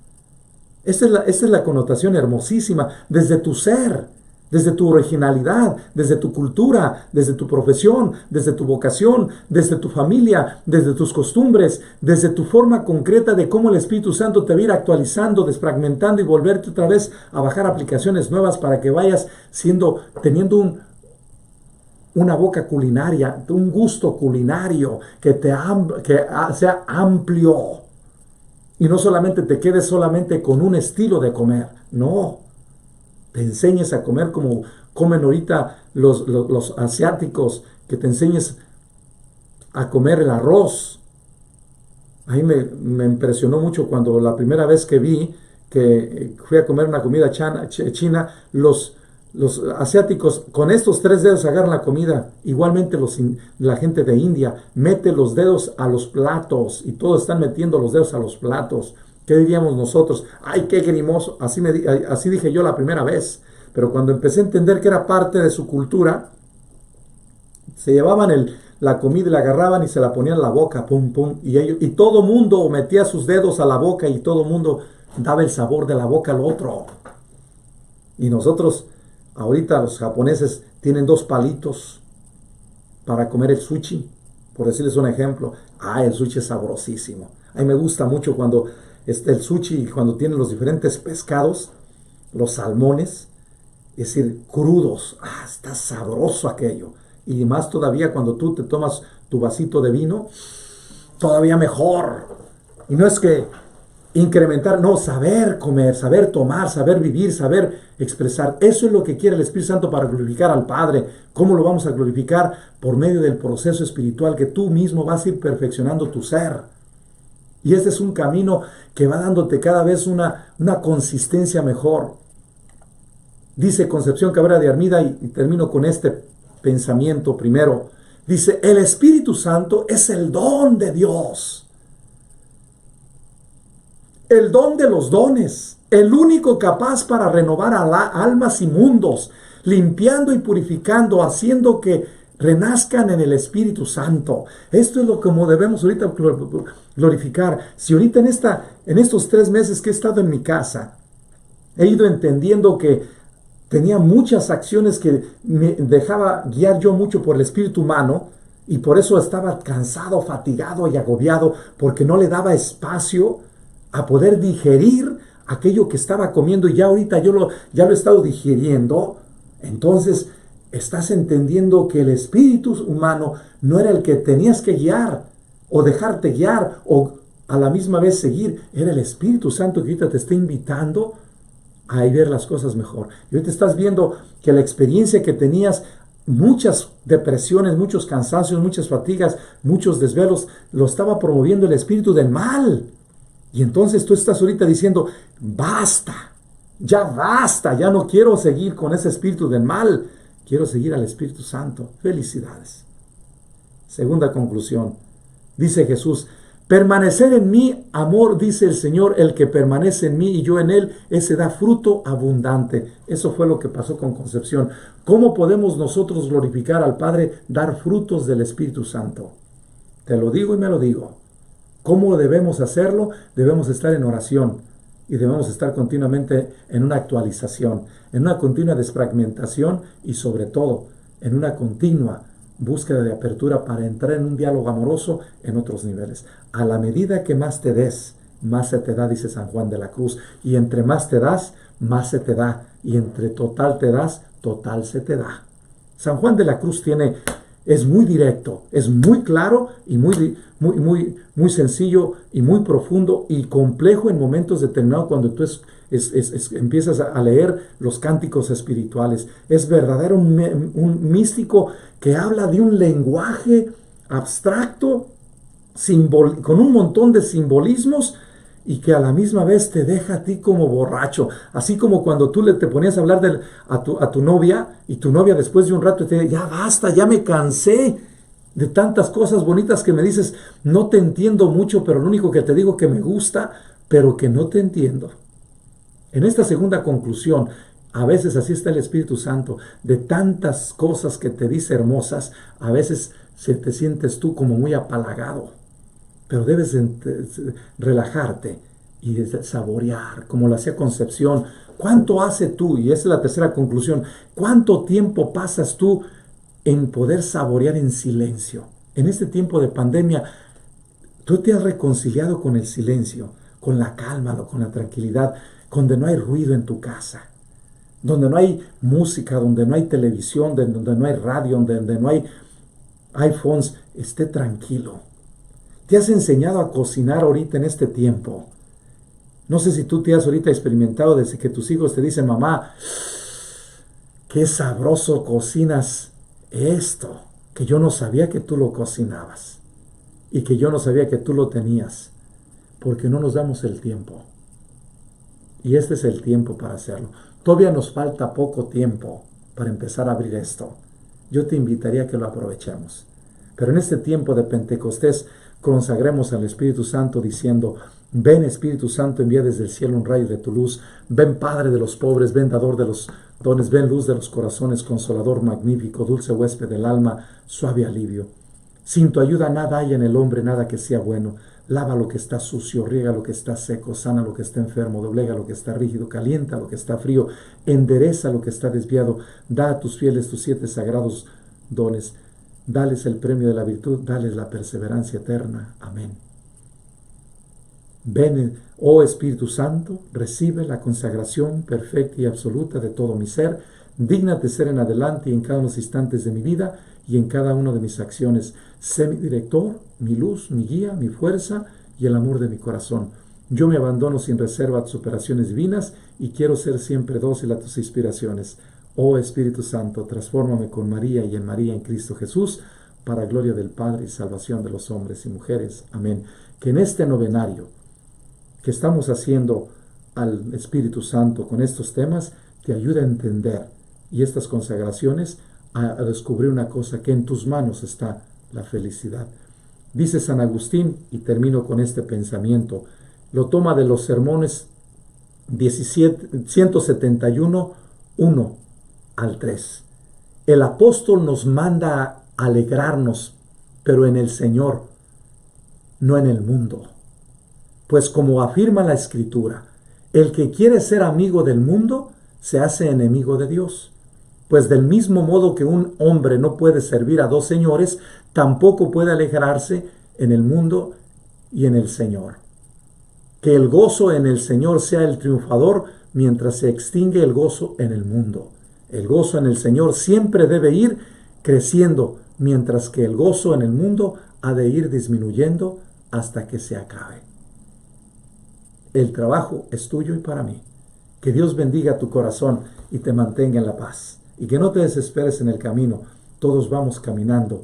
Esta es la connotación hermosísima, desde tu ser, desde tu originalidad, desde tu cultura, desde tu profesión, desde tu vocación, desde tu familia, desde tus costumbres, desde tu forma concreta de cómo el Espíritu Santo te va a ir actualizando, desfragmentando y volverte otra vez a bajar aplicaciones nuevas para que vayas teniendo una boca culinaria, un gusto culinario que sea amplio. Y no solamente te quedes solamente con un estilo de comer, no. Te enseñes a comer como comen ahorita los asiáticos, que te enseñes a comer el arroz. Ahí me impresionó mucho cuando la primera vez que fui a comer una comida china, los asiáticos con estos 3 dedos agarran la comida. Igualmente la gente de India mete los dedos a los platos, y todos están metiendo los dedos a los platos. ¿Qué diríamos nosotros? ¡Ay, qué grimoso! Así dije yo la primera vez. Pero cuando empecé a entender que era parte de su cultura, se llevaban la comida y la agarraban y se la ponían en la boca, pum, pum. Y todo mundo metía sus dedos a la boca, y todo mundo daba el sabor de la boca al otro. Y nosotros, ahorita los japoneses tienen 2 palitos para comer el sushi, por decirles un ejemplo. El sushi es sabrosísimo. A mí me gusta mucho cuando el sushi, cuando tiene los diferentes pescados, los salmones, es decir, crudos. Está sabroso aquello. Y más todavía cuando tú te tomas tu vasito de vino, todavía mejor. Y no es que incrementar, no, saber comer, saber tomar, saber vivir, saber expresar. Eso es lo que quiere el Espíritu Santo para glorificar al Padre. ¿Cómo lo vamos a glorificar? Por medio del proceso espiritual que tú mismo vas a ir perfeccionando tu ser. Y este es un camino que va dándote cada vez una consistencia mejor. Dice Concepción Cabrera de Armida, y termino con este pensamiento primero. Dice, el Espíritu Santo es el don de Dios. El don de los dones. El único capaz para renovar a almas y mundos, limpiando y purificando, haciendo que renazcan en el Espíritu Santo. Esto es lo que debemos ahorita glorificar. Si ahorita en estos 3 meses que he estado en mi casa, he ido entendiendo que tenía muchas acciones que me dejaba guiar yo mucho por el espíritu humano, y por eso estaba cansado, fatigado y agobiado, porque no le daba espacio a poder digerir aquello que estaba comiendo, y ya ahorita ya lo he estado digiriendo. Entonces estás entendiendo que el espíritu humano no era el que tenías que guiar o dejarte guiar o a la misma vez seguir, era el Espíritu Santo que ahorita te está invitando a ver las cosas mejor. Y ahorita estás viendo que la experiencia que tenías, muchas depresiones, muchos cansancios, muchas fatigas, muchos desvelos, lo estaba promoviendo el espíritu del mal. Y entonces tú estás ahorita diciendo, basta, ya no quiero seguir con ese espíritu del mal, quiero seguir al Espíritu Santo. Felicidades. Segunda conclusión, dice Jesús, permanecer en mí, amor, dice el Señor, el que permanece en mí y yo en él, ese da fruto abundante. Eso fue lo que pasó con Concepción. ¿Cómo podemos nosotros glorificar al Padre? Dar frutos del Espíritu Santo. Te lo digo y me lo digo. ¿Cómo debemos hacerlo? Debemos estar en oración y debemos estar continuamente en una actualización, en una continua desfragmentación y sobre todo en una continua búsqueda de apertura para entrar en un diálogo amoroso en otros niveles. A la medida que más te des, más se te da, dice San Juan de la Cruz. Y entre más te das, más se te da. Y entre total te das, total se te da. San Juan de la Cruz es muy directo, es muy claro y muy sencillo y muy profundo y complejo en momentos determinados cuando tú empiezas a leer los cánticos espirituales. Es verdadero un místico que habla de un lenguaje abstracto con un montón de simbolismos y que a la misma vez te deja a ti como borracho. Así como cuando tú te ponías a hablar a tu novia y tu novia después de un rato te dice, ya basta, ya me cansé de tantas cosas bonitas que me dices, no te entiendo mucho, pero lo único que te digo que me gusta, pero que no te entiendo. En esta segunda conclusión, a veces así está el Espíritu Santo, de tantas cosas que te dice hermosas, a veces te sientes tú como muy apalagado. Pero debes relajarte y saborear, como lo hacía Concepción. ¿Cuánto hace tú? Y esa es la tercera conclusión. ¿Cuánto tiempo pasas tú en poder saborear en silencio? En este tiempo de pandemia, tú te has reconciliado con el silencio, con la calma, con la tranquilidad, donde no hay ruido en tu casa, donde no hay música, donde no hay televisión, donde no hay radio, donde no hay iPhones. Esté tranquilo. ¿Te has enseñado a cocinar ahorita en este tiempo? No sé si tú te has ahorita experimentado desde que tus hijos te dicen, mamá, qué sabroso cocinas esto, que yo no sabía que tú lo cocinabas y que yo no sabía que tú lo tenías, porque no nos damos el tiempo. Y este es el tiempo para hacerlo. Todavía nos falta poco tiempo para empezar a abrir esto. Yo te invitaría a que lo aprovechemos. Pero en este tiempo de Pentecostés, consagremos al Espíritu Santo diciendo, ven Espíritu Santo, envía desde el cielo un rayo de tu luz, ven Padre de los pobres, ven dador de los dones, ven luz de los corazones, consolador magnífico, dulce huésped del alma, suave alivio. Sin tu ayuda nada hay en el hombre, nada que sea bueno. Lava lo que está sucio, riega lo que está seco, sana lo que está enfermo, doblega lo que está rígido, calienta lo que está frío, endereza lo que está desviado, da a tus fieles tus 7 sagrados dones, dales el premio de la virtud, dales la perseverancia eterna. Amén. Ven, oh Espíritu Santo, recibe la consagración perfecta y absoluta de todo mi ser, digna de ser en adelante y en cada uno de los instantes de mi vida y en cada una de mis acciones. Sé mi director, mi luz, mi guía, mi fuerza y el amor de mi corazón. Yo me abandono sin reserva a tus operaciones divinas y quiero ser siempre dócil a tus inspiraciones. Oh Espíritu Santo, transfórmame con María y en María en Cristo Jesús, para gloria del Padre y salvación de los hombres y mujeres. Amén. Que en este novenario que estamos haciendo al Espíritu Santo con estos temas te ayude a entender y estas consagraciones a descubrir una cosa, que en tus manos está la felicidad. Dice San Agustín, y termino con este pensamiento, lo toma de los sermones 171, 1 al 3. El apóstol nos manda a alegrarnos, pero en el Señor, no en el mundo. Pues como afirma la Escritura, el que quiere ser amigo del mundo se hace enemigo de Dios. Pues del mismo modo que un hombre no puede servir a dos señores, tampoco puede alegrarse en el mundo y en el Señor. Que el gozo en el Señor sea el triunfador mientras se extingue el gozo en el mundo. El gozo en el Señor siempre debe ir creciendo, mientras que el gozo en el mundo ha de ir disminuyendo hasta que se acabe. El trabajo es tuyo y para mí. Que Dios bendiga tu corazón y te mantenga en la paz. Y que no te desesperes en el camino. Todos vamos caminando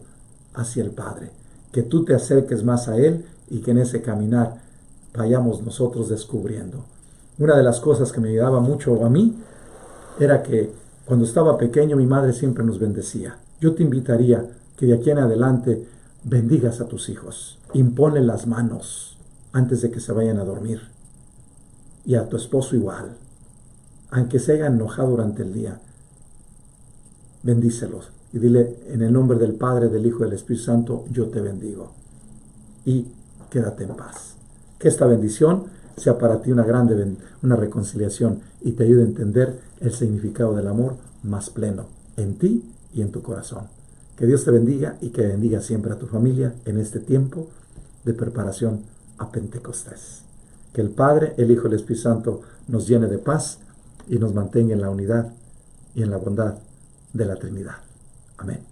hacia el Padre. Que tú te acerques más a Él y que en ese caminar vayamos nosotros descubriendo. Una de las cosas que me ayudaba mucho a mí era que cuando estaba pequeño mi madre siempre nos bendecía. Yo te invitaría que de aquí en adelante bendigas a tus hijos. Imponle las manos antes de que se vayan a dormir. Y a tu esposo igual, aunque se haya enojado durante el día, bendícelos y dile: en el nombre del Padre, del Hijo y del Espíritu Santo, yo te bendigo. Y quédate en paz. Que esta bendición sea para ti una reconciliación y te ayude a entender el significado del amor más pleno en ti y en tu corazón. Que Dios te bendiga y que bendiga siempre a tu familia en este tiempo de preparación a Pentecostés. Que el Padre, el Hijo y el Espíritu Santo nos llene de paz y nos mantenga en la unidad y en la bondad de la Trinidad. Amén.